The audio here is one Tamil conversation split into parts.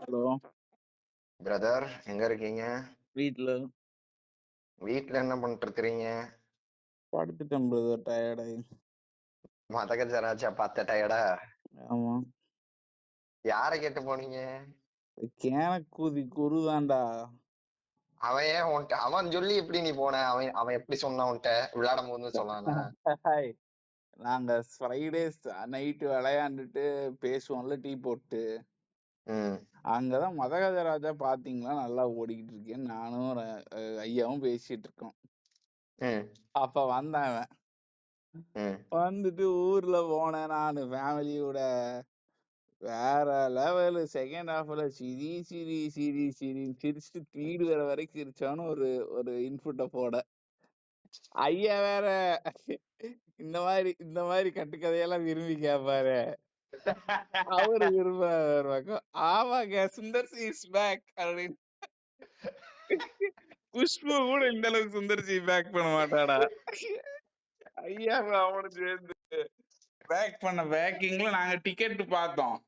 ஹலோ. பிரதர் எங்க இருக்கீங்க? வீட்ல வீட்ல என்ன பண்ணிட்டு இருக்கிறீங்க? படுத்துட்டேன் பிரதர், டயர்டாயி. மதகஜராஜா பார்த்த டயர்டா? ஆமா. யாரை கேட்டு போனீங்க? கேனக்கூதி குருதான்டா. அவன் ஏன் உன்ட்ட அவன் சொல்லி எப்படி நீ போன? அவன் அவன் எப்படி சொன்னான் உன்ட்ட? விளையாடும் போது சொன்னானா? ஹாய். நாங்க ஃப்ரைடேஸ் நைட்டு விளையாண்டுட்டு பேசுவோம்ல டீ போட்டு. ம் அங்கதான் மதகஜராஜா பாத்தீங்களா நல்லா ஓடிக்கிட்டு இருக்கேன், நானும் ஐயாவும் பேசிட்டு இருக்கோம். ம் அப்ப வந்தான் அவன். ம் வந்துட்டு ஊர்ல போனேன் நானு ஃபேமிலியோட. வேற லெவலு. செகண்ட் ஹாஃப்ல சிரி சிரி சிரி சிரின்னு சிரிச்சுட்டு வீடு வர வரைக்கும் சிரிச்சானு ஒரு ஒரு இன்புட்ட போட. ஐயா வேற இந்த மாதிரி கட்டுக்கதையெல்லாம் விரும்பி கேட்பாரு. அவரு விரும்ப ஆமாங்க சுந்தர் சி இஸ் பேக் அப்படின்னு. குஷ்பு கூட இந்த அளவுக்கு சுந்தர் சி பேக் பண்ண மாட்டாடா. ஐயா அவனு சேர்ந்து பேக் பண்ண பேக்கிங்ல நாங்க டிக்கெட் பார்த்தோம்.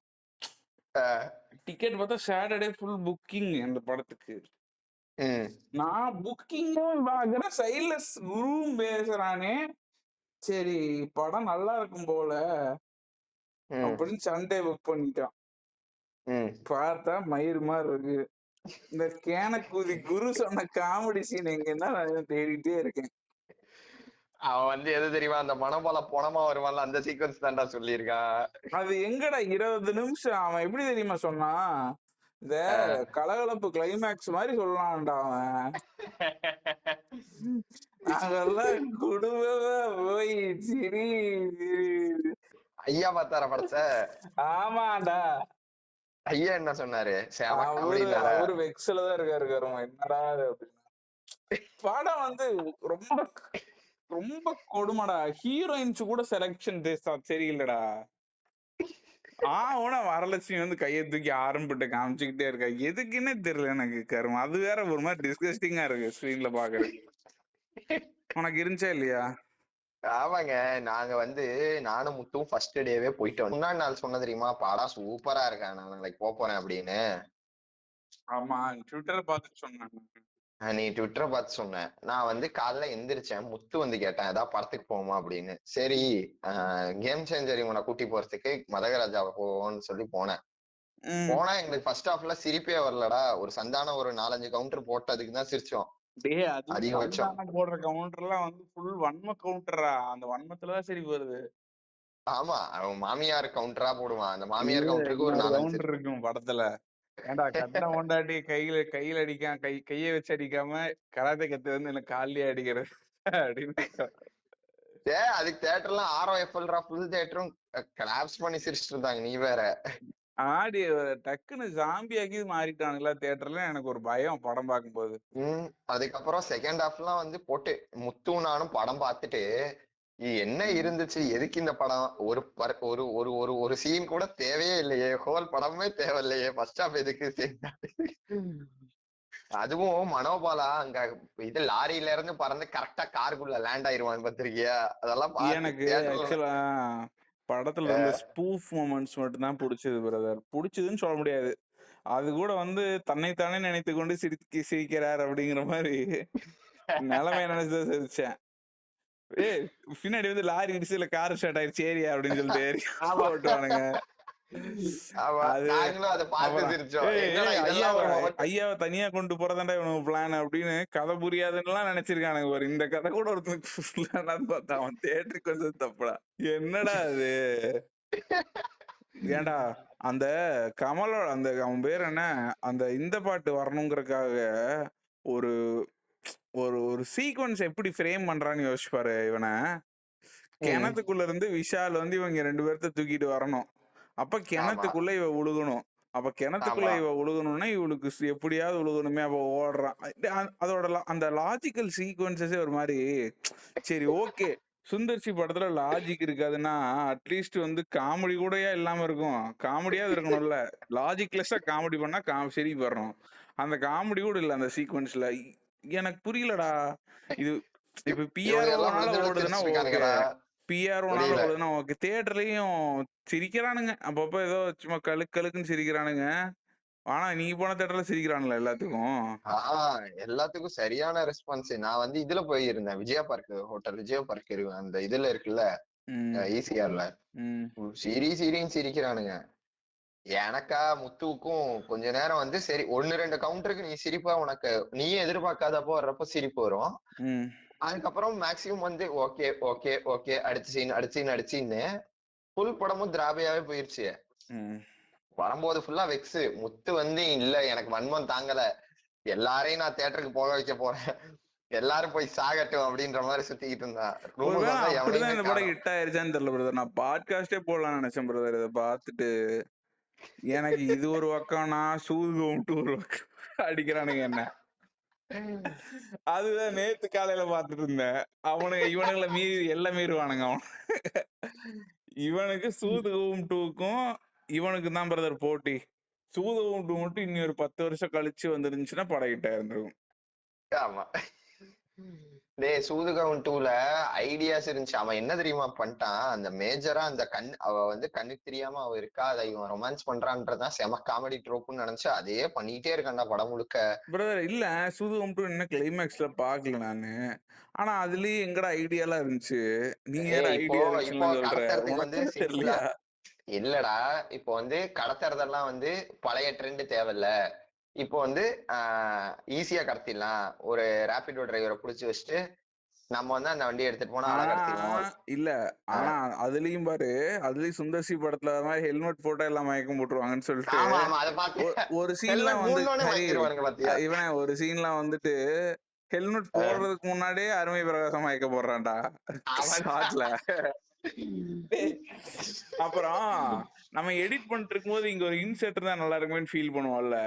டிக்கெட் பார்த்தா சாட்டர்டே ஃபுல் புக்கிங் அந்த படத்துக்கு. நான் புக்கிங்கும் பாக்குறேன், சைட்ல குருவும் பேசுறானே. சரி படம் நல்லா இருக்கும் போல அப்படின்னு சண்டே புக் பண்ணிட்டான். பார்த்தா மயிர் மாதிரி இருக்கு. இந்த கேனக்கூதி குரு சொன்ன காமெடி சீன் எங்கன்னா நான் தேடிட்டே இருக்கேன். அவன் வந்து எது தெரியுமா, அந்த மனம் போல பணமா வருவான்ல, அந்த சீக்வன்ஸ் தான்டா சொல்லியிருக்கான். அது எங்கடா 20 நிமிஷம் அவன் எப்படி தெரியுமா சொன்னான்? இந்த கலகலப்பு கிளைமேக்ஸ் மாதிரி சொல்லலாம்டா அவன். நாங்கெல்லாம் குடும்பமா போய் சிரி. ஐயா பார்த்தார படத்தை? ஆமாண்டா. ஐயா என்ன சொன்னாரு? அவரு வெக்ஸ்ல தான் இருக்காரு. என்னடா அப்படின்னு. படம் வந்து ரொம்ப ரொம்ப கொடுமடா. ஹீரோயின்ஸ் கூட செலக்ஷன் சரியில்லடா. வரலட்சுமி வந்து கையை தூக்கி ஆரம்பிட்டு காமிச்சுக்கிட்டே இருக்கா, எதுக்குன்னே தெரியல எனக்கு. கரும அது வேற ஒரு மாதிரி டிஸ்கஸ்டிங்கா இருக்கு ஸ்கிரீன்ல பாக்குறதுக்கு. உனக்கு இருந்துச்சா இல்லையா? ஆமாங்க, நாங்க வந்து நானும் முத்தும் ஃபர்ஸ்ட் டேவே போயிட்டோம். முன்னாடி நாள் சொன்ன தெரியுமா, படம் சூப்பரா இருக்கேன், நான் நாளைக்கு போறேன் அப்படின்னு. ஆமா, ட்விட்டர்ல பார்த்து சொன்னாங்க. நீ ட்விட்டரை பார்த்து சொன்னேன். நான் வந்து காலைல எந்திரிச்சேன், முத்து வந்து கேட்டேன் ஏதாவது படத்துக்கு போவோமா அப்படின்னு. சரி கேம் சேஞ்சர் இவனை கூட்டி போறதுக்கு மதகராஜாவை போவோம்னு சொல்லி போனேன். போனா எங்களுக்கு ஃபர்ஸ்ட் ஹாஃப்ல சிரிப்பே வரலடா. ஒரு சந்தானம் ஒரு 4-5 கவுண்டர் போட்டதுக்கு தான் சிரிச்சோம். போடுற கவுண்டர்லாம் வந்து ஃபுல் வன்ம கவுண்டரா. அந்த வன்மத்துலதான் சிரிப்பு வருது. ஆமா, அவன் மாமியார் கவுண்டரா போடுவான். அந்த மாமியார் கவுண்டருக்கு ஒரு 4 கவுண்டர் இருக்கும் படத்துல. ஏண்டா கட்ட கொண்டாட்டி கையில அடிக்காம கையை வச்சு அடிக்காம கராத்தே கத்து வந்து எனக்கு காலிலே அடிக்கிறது அப்படின்னு. அதுக்கு தியேட்டர்லாம் ROFL ஃபுல் தியேட்டரும் கிளாப்ஸ் பண்ணி சிரிச்சிட்டு இருந்தாங்க. நீ வேற ஆடி டக்குன்னு ஜாம்பியாக்கி மாறிட்டானுங்களா தியேட்டர்ல. எனக்கு ஒரு பயம் படம் பார்க்கும்போது. அதுக்கப்புறம் செகண்ட் ஹாஃப்லாம் வந்து போட்டு முத்து நானும் படம் பார்த்துட்டு என்ன இருந்துச்சு, எதுக்கு இந்த படம், ஒரு ஒரு ஒரு ஒரு ஒரு சீன் கூட தேவையே இல்லையே, ஹோல் படமே தேவையில்லையே, ஃபர்ஸ்ட் ஹாஃப் எதுக்கு. அதுவும் மனோபாலா அங்க இது லாரியில இருந்து பறந்து கரெக்டா காருக்குள்ள லேண்ட் ஆயிருவான் பாத்திருக்கியா? அதெல்லாம் எனக்கு ஆக்சுவலா படத்துல இருந்த ஸ்பூஃப் மொமெண்ட்ஸ் மட்டும் தான் பிடிச்சது பிரதர். பிடிச்சதுன்னு சொல்ல முடியாது, அது கூட வந்து தன்னைத்தானே நினைத்து கொண்டு சிரிக்கிறார் அப்படிங்கிற மாதிரி நிலைமை நினைச்சுதான் சிரிச்சேன். பின்னாடி வந்து லாரி இடிச்சுல கார் ஸ்டார்ட் ஆயிடுச்சு ஏரியா அப்படின்னு சொல்லிட்டு ஓட்டுவானுங்க. ஐயாவை தனியா கொண்டு போறதாண்டா இவனுக்கு பிளான் அப்படின்னு கதை புரியாதுன்னு நினைச்சிருக்கானுங்க. ஒரு இந்த கதை கூட ஒருத்தனுக்கு பார்த்தா அவன் தேட்டருக்கு வந்து தப்புடா. என்னடா அது? ஏண்டா அந்த கமலோட அந்த அவன் பேர் என்ன, அந்த இந்த பாட்டு வரணுங்கிறதுக்காக ஒரு ஒரு ஒரு சீக்வன்ஸ் எப்படி ஃப்ரேம் பண்றான்னு யோசிப்பாரு. இவனை கிணத்துக்குள்ள இருந்து விஷால் வந்து இவங்க 2 பேர்த்த தூக்கிட்டு வரணும். அப்ப கிணத்துக்குள்ள இவ உழுகணும். அப்ப கிணத்துக்குள்ள இவ உழுகணும்னா இவளுக்கு எப்படியாவது உழுகணுமே. அப்ப ஓடுறான். அதோட அந்த லாஜிக்கல் சீக்வன்சஸே ஒரு மாதிரி. சரி ஓகே, சுந்தர்சி படத்துல லாஜிக் இருக்காதுன்னா அட்லீஸ்ட் வந்து காமெடி கூடயா இல்லாம இருக்கும். காமெடியாவது இருக்கணும்ல. லாஜிக்லெஸ்ஸா காமெடி பண்ணா சரி வரணும். அந்த காமெடி கூட இல்ல அந்த சீக்வன்ஸ்ல. எனக்கு புரியலடா இது. இப்ப பிஆர்ஓனால ஓடுதுன்னா ஓகே, பிஆர்ஓனால ஓடுதுன்னா ஓகே. தியேட்டர்லயும் சிரிக்கிறானுங்க அப்பப்ப, ஏதோ சும்மா கழுக்குன்னு சிரிக்கிறானுங்க. ஆனா நீங்க போன தேட்டர்ல சிரிக்கிறானுங்களா எல்லாத்துக்கும்? எல்லாத்துக்கும் சரியான ரெஸ்பான்ஸ். நான் வந்து இதுல போயிருந்தேன், Vijaya park hotel, Vijaya park இருக்கு அந்த இதுல இருக்குல்ல, ஈசிஆர்ல. சிரின்னு சிரிக்கிறானுங்க. எனக்கா முத்துவுக்கும் கொஞ்ச நேரம் வந்து சரி 1-2 கவுண்டருக்கு நீ சிரிப்பா, உனக்கு நீயே எதிர்பார்க்காதப்போ வர்றப்ப சிரிப்பு வரும். அதுக்கப்புறம் மேக்சிமம் வந்து ஓகே ஓகே ஓகே அடிச்சின்னு ஃபுல் படமும் திராபையாவே போயிருச்சு. வரும்போது ஃபுல்லா வெக்ஸ். முத்து வந்து இல்ல எனக்கு வன்மம் தாங்கல, எல்லாரையும் நான் தியேட்டருக்கு போக வைக்க போறேன், எல்லாரும் போய் சாகட்டும் அப்படின்ற மாதிரி சுத்திக்கிட்டு இருந்தான். அப்படிதான் இந்த படம் ஹிட் ஆயிருச்சான்னு தெரியல பிரதர். நான் பாட்காஸ்டே போடலாம்னு நினைச்சேன் பிரதர். இதை பார்த்துட்டு எனக்கு இது ஒரு பக்கம்னா சூதுகோம்ட்டு ஒரு பக்கம் அடிக்கிறானுங்க என்ன. அதுதான் நேத்து காலையில பாத்துட்டு இருந்தேன். இவனுங்களை மீறி எல்லாம் மீறுவானுங்க. அவன் இவனுக்கு சூதுகவும் 2க்கும் இவனுக்கு தான் பிரதர் போட்டி. சூதுகவும் 2 மட்டும் இன்னும் ஒரு 10 வருஷம் கழிச்சு வந்துருந்துச்சுன்னா படம் ஹிட் ஆயிருந்திருக்கும். ஆமா. டேய் சூதுகவுன் 2ல ஐடியாஸ் இருந்துச்சு. அவன் என்ன தெரியுமா பண்ணிட்டான், அந்த மேஜரா அந்த அவ வந்து கண்ணுக்கு தெரியாம அவ இருக்கா, அதை இவன் ரொமான்ஸ் பண்றான்றதான் செம காமெடி ட்ரோப்னு நினைச்சு அதே பண்ணிட்டே இருக்கான்டா படம் முழுக்க. பிரதர் இல்ல சூதுகம் 2 என்ன கிளைமேக்ஸ்ல பாக்கல நானு. ஆனா அதுலயே எங்கடா ஐடியாலாம் இருந்துச்சு. நீங்க ஏற ஐடியா வந்து தெரியலையா? இல்லடா, இப்போ வந்து கடத்துறதெல்லாம் வந்து பழைய ட்ரெண்ட் தேவையில்ல. இப்போ வந்து ஈஸியா கடத்திடலாம். ஒரு ராபிடோ டிரைவரை புடிச்சு வச்சுட்டு நம்ம வந்து அந்த வண்டியை எடுத்துட்டு போனா கடத்திடுவோம். இல்ல ஆனா அதுலயும் பாரு, அதுலயும் சுந்தர்சி படத்துல மாதிரி ஹெல்மெட் போட்டா எல்லாம் மயக்கம் போட்டுருவாங்கன்னு சொல்லிட்டு ஒரு சீன்லாம் வந்து இவன் ஒரு சீன்லாம் வந்துட்டு ஹெல்மெட் போடுறதுக்கு முன்னாடியே அருமை பிரகாசம் மயக்க போடுறான்டா ஷாட்ல. அப்புறம் நம்ம எடிட் பண்ணிட்டு இருக்கும் போது இங்க ஒரு இன்செர்ட் தான் நல்லா இருக்குமே ஃபீல் பண்ணுவோம்ல.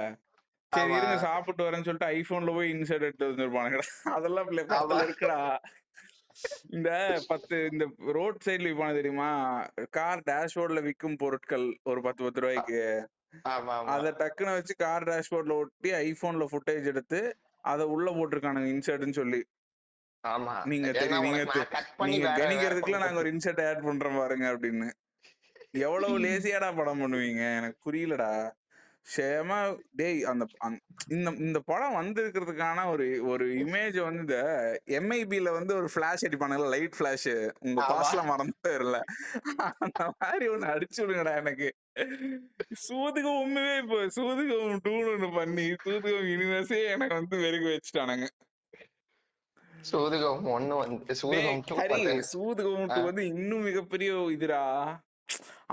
சரி இருங்க சாப்பிட்டு வரேன்னு சொல்லிட்டு ஐபோன்ல போய் இன்சர்ட் எடுத்து வந்துருப்பானுங்கடா. அதெல்லாம் படத்துல இருக்குடா. இந்த 10 இந்த ரோட் சைட்ல விற்பான தெரியுமா, கார் டேஷ்போர்ட்ல விற்கும் பொருட்கள் ஒரு 10 ரூபாய்க்கு. அத டக்குன்னு வச்சு கார் டேஷ்போர்ட்ல ஒட்டி ஐபோன்ல ஃபுட்டேஜ் எடுத்து அதை உள்ள போட்டிருக்கானுங்க இன்சர்ட்னு சொல்லி. நீங்க நீங்க கணிக்கிறதுக்குள்ள நாங்க ஒரு இன்சர்ட் ஆட் பண்றோம் பாருங்க அப்படின்னு. எவ்வளவு லேசியாடா படம் பண்ணுவீங்க, எனக்கு புரியலடா. சேமா டேய் அந்த இந்த படம் வந்திருக்கிறதுக்கான ஒரு இமேஜ் வந்து இந்த எம்ஐபில வந்து ஒரு பிளாஷ் அடிப்பானுங்கல்ல, லைட் பிளாஷ், உங்க பாஸ்ல மறந்து இல்ல அந்த மாதிரி ஒண்ணு அடிச்சு விடுங்கடா எனக்கு. சூதுகம் உண்மையே இப்போ சூதுகம் 2 பண்ணி சூதுகம் யூனிவர்ஸே எனக்கு வந்து வெறுக்க வச்சுட்டானுங்க. சூதுகம் 1 வந்து சூதுகம் 2 வந்து இன்னும் மிகப்பெரிய இதுடா.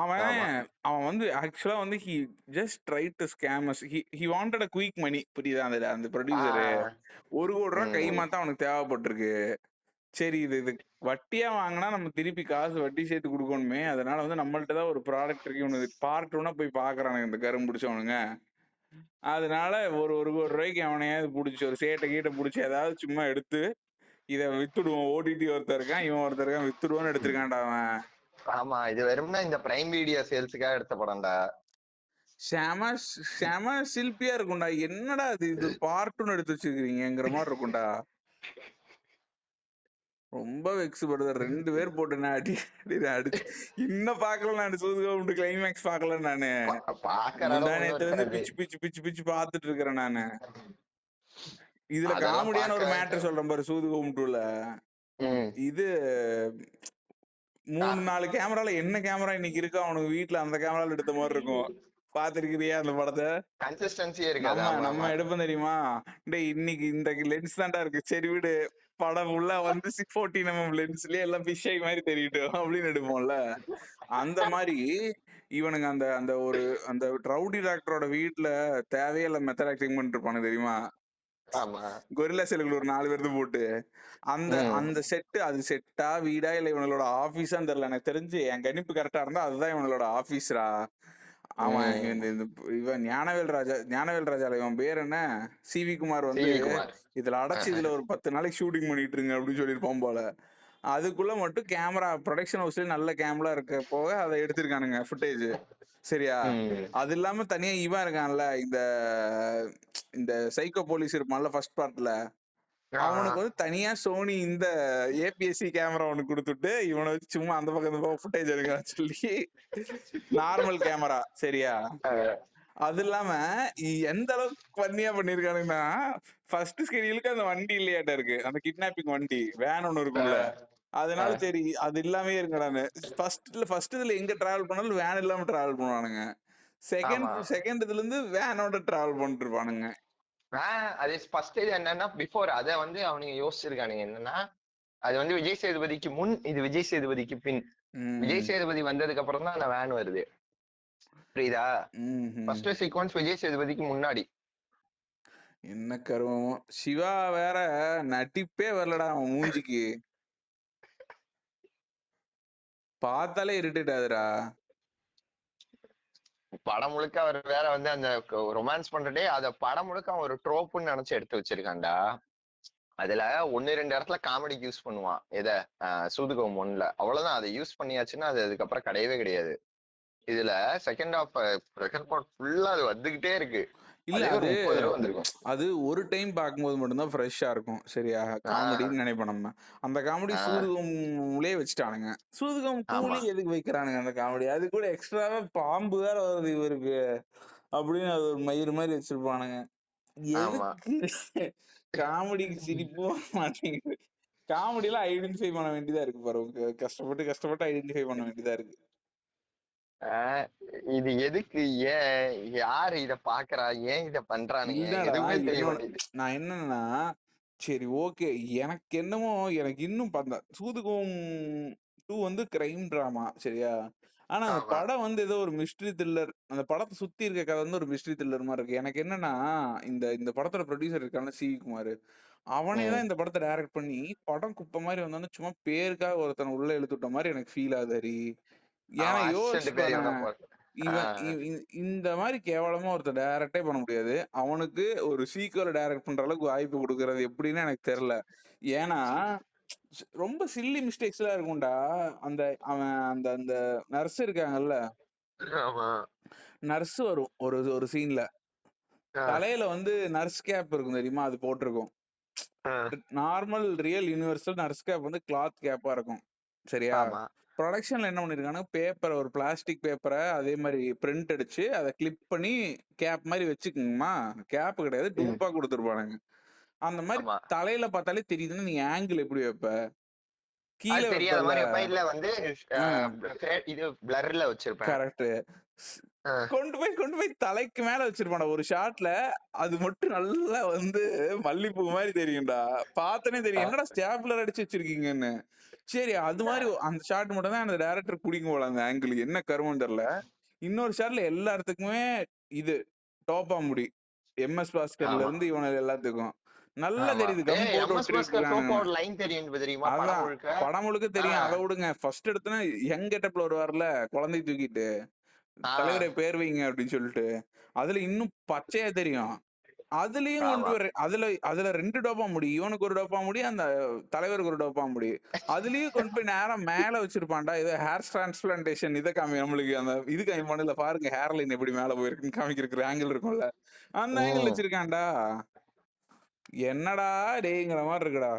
அவன் வந்து ஆக்சுவலா வந்து he just tried to scam us. He wanted a quick money. புரியுதா? அந்த ப்ரொடியூசர் 1 கோடி ரூபாய் கை மாத்தா அவனுக்கு தேவைப்பட்டிருக்கு. சரி இது வட்டியா வாங்கினா நம்ம திருப்பி காசு வட்டி சேர்த்து கொடுக்கணுமே, அதனால வந்து நம்மள்ட்ட தான் ஒரு ப்ராடக்ட் இருக்கு, இவனு பார்ட் 1 போய் பாக்குறானுங்க இந்த கரும்பு பிடிச்சவனுங்க. அதனால ஒரு கோடி ரூபாய்க்கு அவனையாவது பிடிச்சி ஒரு சேட்டை கீட்டை பிடிச்சி ஏதாவது சும்மா எடுத்து இதை வித்துடுவோம். ஓடிடி ஒருத்தர் இருக்கான், இவன் ஒருத்தர் இருக்கான், வித்துடுவோன்னு எடுத்திருக்கான்டா அவன். ஆமா, இது வெறும்னா இந்த பிரைம் வீடியோ சேல்ஸுக்காக எடுத்த படம்டா. செம சில்பியா இருக்கும்டா. என்னடா இது பார்ட் 1 எடுத்து வச்சிருக்கீங்கிற மாதிரி இருக்கும்டா. ரொம்ப வெக்ஸ் படுது. 2 பேர் போட்டு நான் அடிச்சு இன்னும் பாக்கல. நான் சூதுகம் கிளைமேக்ஸ் பாக்கல. நானு பிச்சு பாத்துட்டு இருக்கிறேன் நானு. இதுல காமெடியான ஒரு மேட்டர் சொல்றேன் பாரு. சூதுகம் 2ல இது 3-4 கேமரால என்ன கேமரா இன்னைக்கு இருக்கோ அவனுக்கு வீட்டுல அந்த கேமரால எடுத்த மாதிரி இருக்கும். பாத்துருக்கிறியா அந்த படத்தை? கன்சிஸ்டன்சியே இருக்கு. நம்ம எடுப்போம் தெரியுமா, டேய் இன்னைக்கு இந்த லென்ஸ் தான்டா இருக்கு, சரி விடு படம் உள்ள வந்து 640mm லென்ஸ்லயே எல்லாம் ஃபிஷ் ஐ மாதிரி தெரியிட்டோம் அப்படின்னு எடுப்போம்ல. அந்த மாதிரி இவனுங்க அந்த ரவுடி டாக்டரோட வீட்டுல தேவையில்ல மெத்தட் ஆக்டிங் பண்ணிட்டு இருப்பானு தெரியுமா. கொரில்லா செல்லுக்குள்ள ஒரு 4 பேருக்கு போட்டு அந்த செட்டு, அது செட்டா வீடா இல்ல இவனோட ஆபீஸான்னு தெரியல. எனக்கு தெரிஞ்சு என் கணிப்பு கரெக்டா இருந்தா அதுதான் இவனோட ஆபீஸ்ரா. அவன் இவன் ஞானவேல் ராஜா இவன் பேர் என்ன, சிவி குமார் வந்து இதுல அடைச்சு இதுல ஒரு 10 நாளைக்கு ஷூட்டிங் பண்ணிட்டு இருங்க அப்படின்னு சொல்லியிருப்பான் போல. அதுக்குள்ள மட்டும் கேமரா ப்ரொடக்ஷன் ஹவுஸ்ல நல்ல கேமரா இருக்க போக அதை எடுத்திருக்கானுங்க ஃபுட்டேஜ். சரியா? அது இல்லாம தனியா இவன் இருக்கான்ல, இந்த சைக்கோ போலீஸ் இருப்பான்ல ஃபர்ஸ்ட் பார்ட்ல, அவனுக்கு வந்து தனியா சோனி இந்த ஏபிஎஸ்சி கேமரா ஒண்ணு கொடுத்துட்டு இவனை வச்சு சும்மா அந்த பக்கம் ஃபுட்டேஜ் எடுக்க சொல்லி நார்மல் கேமரா. சரியா? அது இல்லாம எந்த அளவுக்கு பண்ணியா பண்ணிருக்கானுங்கன்னா, ஃபர்ஸ்ட் ஸ்கெடியூலுக்கு அந்த வண்டி இல்லையாட்ட இருக்கு, அந்த கிட்னாப்பிங் வண்டி வேன் ஒண்ணு இருக்கும்ல. அதனால சரி அது இல்லாமே இருங்கடான்னு ஃபர்ஸ்ட் இதுல எங்க டிராவல் பண்ணாலும் வேன் இல்லாம டிராவல் பண்ணுவானுங்க. செகண்ட் இதுல இருந்து வேனோட டிராவல் பண்ணிட்டு இருப்பானுங்க. அது ஃபர்ஸ்ட் இது என்னன்னா பிஃபோர் அத வந்து அவனுங்க யோசிச்சிருக்கானுங்க என்னன்னா, அது வந்து விஜய் சேதுபதிக்கு முன், இது விஜய் சேதுபதிக்கு பின். விஜய் சேதுபதி வந்ததுக்கு அப்புறம் தான் அந்த வேன் வருது, புரியுதா? ஃபர்ஸ்ட் சீக்வன்ஸ் விஜய் சேதுபதிக்கு முன்னாடி. என்ன கருவமோ சிவா வேற நடிப்பே வரலடா அவன் மூஞ்சிக்கு, பார்த்தாலே இரிட்டேட் ஆகுதுடா. படம் முழுக்க அவர் வேற வந்து அந்த ரொமான்ஸ் பண்றதே அத படம் முழுக்க அவன் ஒரு ட்ரோப்புன்னு நினைச்சு எடுத்து வச்சிருக்கான்டா. அதுல 1-2 இடத்துல காமெடிக்கு யூஸ் பண்ணுவான், எதை சூதுகம் 1ல அவ்வளவுதான். அதை யூஸ் பண்ணியாச்சுன்னா அது அதுக்கப்புறம் கிடையவே கிடையாது. இதுல செகண்ட் ஹாஃப் செகண்ட் பார்ட் ஃபுல்லா அது வந்துகிட்டே இருக்கு. இல்ல அது ஒரு டைம் பார்க்கும்போது மட்டும்தான் ஃப்ரெஷ்ஷா இருக்கும், சரியா? காமெடின்னு நினைப்போம் நம்ம. அந்த காமெடி சூதுகம்லே வச்சுட்டானுங்க. சூதுகம் கூலி எதுக்கு வைக்கிறானுங்க அந்த காமெடி? அது கூட எக்ஸ்ட்ராவா பாம்பு வேற வருது இவருக்கு அப்படின்னு அது ஒரு மயிறு மாதிரி வச்சிருப்பானுங்க. எதுக்கு காமெடிக்கு சிரிப்பு மாட்டேங்குது. காமெடி எல்லாம் ஐடென்டிஃபை பண்ண வேண்டியதா இருக்கு பாரு, கஷ்டப்பட்டு ஐடென்டிஃபை பண்ண வேண்டியதா இருக்கு. இது எதுக்கு, ஏன், யாரு இத பாக்குறா, ஏன் இத பண்றானுங்க எதுவுமே தெரிய மாட்டேங்குது. நான் என்னன்னா சரி ஓகே, எனக்கு என்னமோ எனக்கு இன்னும் சூதுகம் 2 வந்து கிரைம் டிராமா, சரியா? ஆனா அந்த படம் வந்து ஏதோ ஒரு மிஸ்ட்ரி த்ரில்லர், அந்த படத்தை சுத்தி இருக்க கதை வந்து ஒரு மிஸ்ட்ரி த்ரில்லர் மாதிரி இருக்கு. எனக்கு என்னன்னா இந்த படத்தோட ப்ரொடியூசர் இருக்கான சிவி குமார், அவனே தான் இந்த படத்தை டைரக்ட் பண்ணி படம் குப்பை மாதிரி வந்தாலும் சும்மா பேருக்காக ஒருத்தனை உள்ள இழுத்துட்ட மாதிரி எனக்கு ஃபீல் ஆகுது ஹரி. ஏன்னா இந்த மாதிரி கேவலமா ஒருத்தர் டைரக்டே பண்ண முடியாது. அவனுக்கு ஒரு சீக்வல் டைரக்ட் பண்ற அளவுக்கு வாய்ப்பு கொடுக்கறது எப்படின்னு எனக்கு தெரியல. ஏன்னா ரொம்ப சில்லி மிஸ்டேக்ஸ் எல்லாம் இருக்கும்டா. அந்த அவன் அந்த அந்த நர்ஸ் இருக்காங்கல்ல, நர்ஸ் வரும் ஒரு சீன்ல, தலையில வந்து நர்ஸ் கேப் இருக்கும் தெரியுமா, அது போட்டிருக்கும். Normal real universal nurse cap வந்து கிளாத் கேப்பா இருக்கும், சரியா? ப்ரொடக்ஷன்ல என்ன பண்ணிருக்காங்க, பேப்பர் ஒரு பிளாஸ்டிக் பேப்பரை அதே மாதிரி பிரிண்ட் அடிச்சு அதை கிளிப் பண்ணி கேப் மாதிரி வச்சுக்குங்கம்மா, கேப் கிடையாது டூப்பா கொடுத்துருப்பானுங்க. அந்த மாதிரி தலையில பார்த்தாலே தெரியுதுன்னா நீ ஆங்கிள் எப்படி வைப்ப? கீழே தெரியாத மாதிரி இல்ல வந்து இது பிளர்ல வச்சிருப்பேன். கரெக்ட். கொண்டு போய் தலைக்கு மேல வச்சிருப்பானே ஒரு ஷாட்ல, அது மட்டும் நல்லா வந்து மல்லிப்பூ மாதிரி தெரியும்டா. பார்த்தனே தெரியும் என்னடா ஸ்டாப்லர் அடிச்சு வச்சிருக்கீங்கன்னு. சரி அது மாதிரி அந்த ஷாட் மட்டும் தான் அந்த டைரக்டர் குடிக்கும் போல அந்த ஆங்கிள், என்ன கருமம் தெரியல. இன்னொரு ஷாட்ல எல்லாத்துக்குமே இது டோப்பா முடி, MS பாஸ்கர்ல இருந்து இவங்க எல்லாத்துக்கும் நல்லா தெரியுது. படம் முழுக்க தெரியும். அதை விடுங்க, ஃபர்ஸ்ட் எடுத்தோன்னா யங் கெட்டப்ல வருவார்ல குழந்தை தூக்கிட்டு, தலைவரை பேர் வைங்க அப்படின்னு சொல்லிட்டு, அதுல இன்னும் பச்சையா தெரியும். அதுலயும் கொண்டு வர அதுல 2 டோப்பா முடி, இவனுக்கு ஒரு டோப்பா முடி, அந்த தலைவருக்கு ஒரு டோப்பா முடி, அதுலயும் கொண்டு போய் நேரம் மேல வச்சிருப்பான்டா. ஏதோ ஹேர் டிரான்ஸ்பிளான்டேஷன் இதை காமி, நம்மளுக்கு அந்த இது காமிப்பானுல பாருங்க, ஹேர் லைன் எப்படி மேல போயிருக்குன்னு காமிக்கிற ஆங்கிள் இருக்கும்ல, அந்த ஆங்கிள் வச்சிருக்கான்டா. என்னடா டேங்கிற மாதிரி இருக்குடா.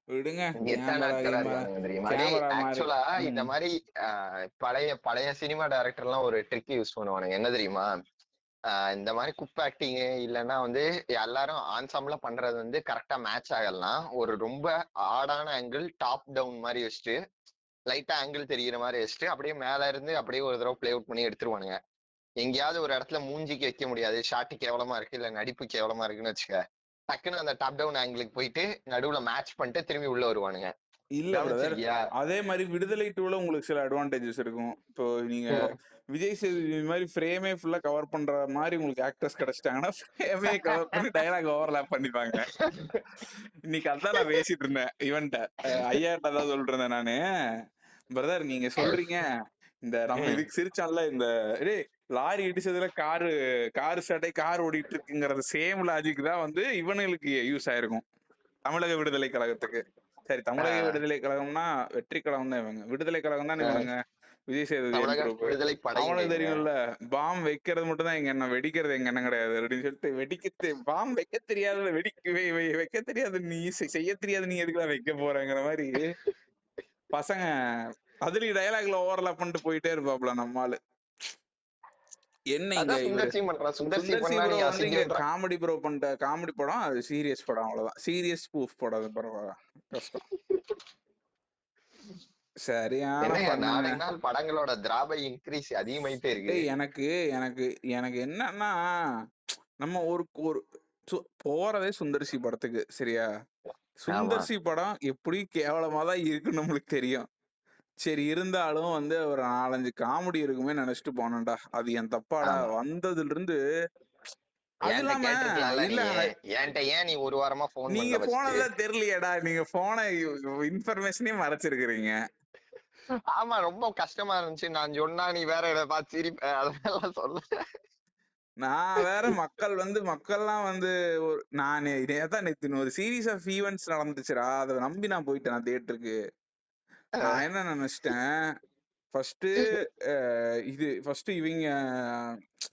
விடுங்க. இந்த மாதிரி பழைய சினிமா டைரக்டர் எல்லாம் ஒரு ட்ரிக் யூஸ் பண்ணுவானுங்க, என்ன தெரியுமா? இந்த மாதிரி குப் ஆக்டிங் இல்லைன்னா வந்து எல்லாரும் ஆன்சாம்ல பண்றது வந்து கரெக்டா மேட்ச் ஆகலாம், ஒரு ரொம்ப ஆடான ஆங்கிள் டாப் டவுன் மாதிரி வச்சுட்டு லைட்டா ஆங்கிள் தெரிகிற மாதிரி வச்சுட்டு அப்படியே மேல இருந்து அப்படியே ஒரு தடவை பிளே அவுட் பண்ணி எடுத்துருவானுங்க. எங்கேயாவது ஒரு இடத்துல மூஞ்சிக்கு வைக்க முடியாது, ஷாட்டு கேவலமா இருக்கு இல்ல நடிப்பு கேவலமா இருக்குன்னு வச்சுக்க, டக்குன்னு அந்த டாப் டவுன் ஆங்கிளுக்கு போயிட்டு நடுவுல மேட்ச் பண்ணிட்டு திரும்பி உள்ள வருவானுங்க. இல்ல பிரதர், அதே மாதிரி விடுதலை 2ல உங்களுக்கு சில அட்வான்டேஜஸ் இருக்கும். இப்போ நீங்க விஜய் சேதுபதி மாதிரி ஃப்ரேமே ஃபுல்லா கவர் பண்ற மாதிரி உங்களுக்கு ஆக்டர்ஸ் கிடைச்சிட்டாங்கன்னா ஃப்ரேமே கவர் பண்ணி டயலாக் ஓவர்லாப் பண்ணிப்பாங்க. இன்னைக்கு அதான் நான் பேசிட்டு இருந்தேன் இவன்ட்ட, ஐயாட்ட தான் சொல்லிட்டு இருந்தேன் நானு. பிரதர் நீங்க சொல்றீங்க இந்த நம்ம இதுக்கு சிரிச்சான்ல, இந்த லாரி இடிச்சதுல காரு சட்டை கார் ஓடிட்டு இருக்குங்கிறது சேம் லாஜிக் தான் வந்து இவனுங்களுக்கு யூஸ் ஆயிருக்கும் தமிழக விடுதலை கழகத்துக்கு. சரி, தமிழக விடுதலை கழகம்னா வெற்றி கழகம் தான் இவங்க, விடுதலை கழகம் தான் இவனுங்க விஜய் சேதுபதி. அவனுக்கு தெரியும்ல, பாம் வைக்கிறது மட்டும் தான் எங்க என்ன, வெடிக்கிறது எங்க என்ன கிடையாது அப்படின்னு சொல்லிட்டு, பாம் வைக்க தெரியாத வைக்க தெரியாது நீ, செய்ய தெரியாது நீ, எதுக்குலாம் வைக்க போறங்கிற மாதிரி பசங்க அதுலயும் டயலாக்ல ஓவர்லாப் பண்ணிட்டு போயிட்டே இருப்பாப்ல நம்மால. என்ன இங்க அதான் இவரு சுந்தர்சி பண்றான். சுந்தர்சி சுந்தர்சி பண்ணா ப்ரோ நீ வந்து இங்க அசிங்கம்ன்ற. காமெடி ப்ரோ பண்ணிட்ட காமெடி படம், அது சீரியஸ் படம், அவ்வளவுதான். சீரியஸ் ஸ்பூஃப் படம், அது பரவாயில்ல, கஷ்டம். சரியான என்னங்க பண்ணுங்க. நாளுக்கு நாள் படங்களோட திராபை இன்க்ரீஸ் அதிகமாயிட்டே இருக்கு. எனக்கு எனக்கு எனக்கு என்னன்னா, நம்ம ஒரு ஒரு போறதே சுந்தர்சி படத்துக்கு, சரியா? சுந்தர்சி படம் எப்படி கேவலமா தான் இருக்குன்னு நம்மளுக்கு தெரியும். சரி, இருந்தாலும் வந்து ஒரு 4-5 காமெடி இருக்குமே நினைச்சிட்டு போனேன்டா. அது என் தப்பாடா. வந்ததுல இருந்து அது இல்லாம இல்ல, என்கிட்ட ஏன் நீ ஒரு வாரமா போன் நீங்க பண்ணல? போனதுதான் தெரியலையேடா. நீங்க போன இன்ஃபர்மேஷனே மறைச்சிருக்கிறீங்க. ஆமா, ரொம்ப கஷ்டமா இருந்துச்சு. நான் சொன்னா நீ வேற இதை பார்த்து சிரிப்ப, அதெல்லாம் சொல்ல. நான் வேற மக்கள்லாம் வந்து நான் இதையதான் நேத்து ஒரு சீரீஸ் ஆஃப் ஈவெண்ட்ஸ் நடந்துச்சுடா, அதை நம்பி நான் போயிட்டேன் தியேட்டருக்கு. நான் என்ன நினைச்சிட்டேன், ஃபர்ஸ்ட்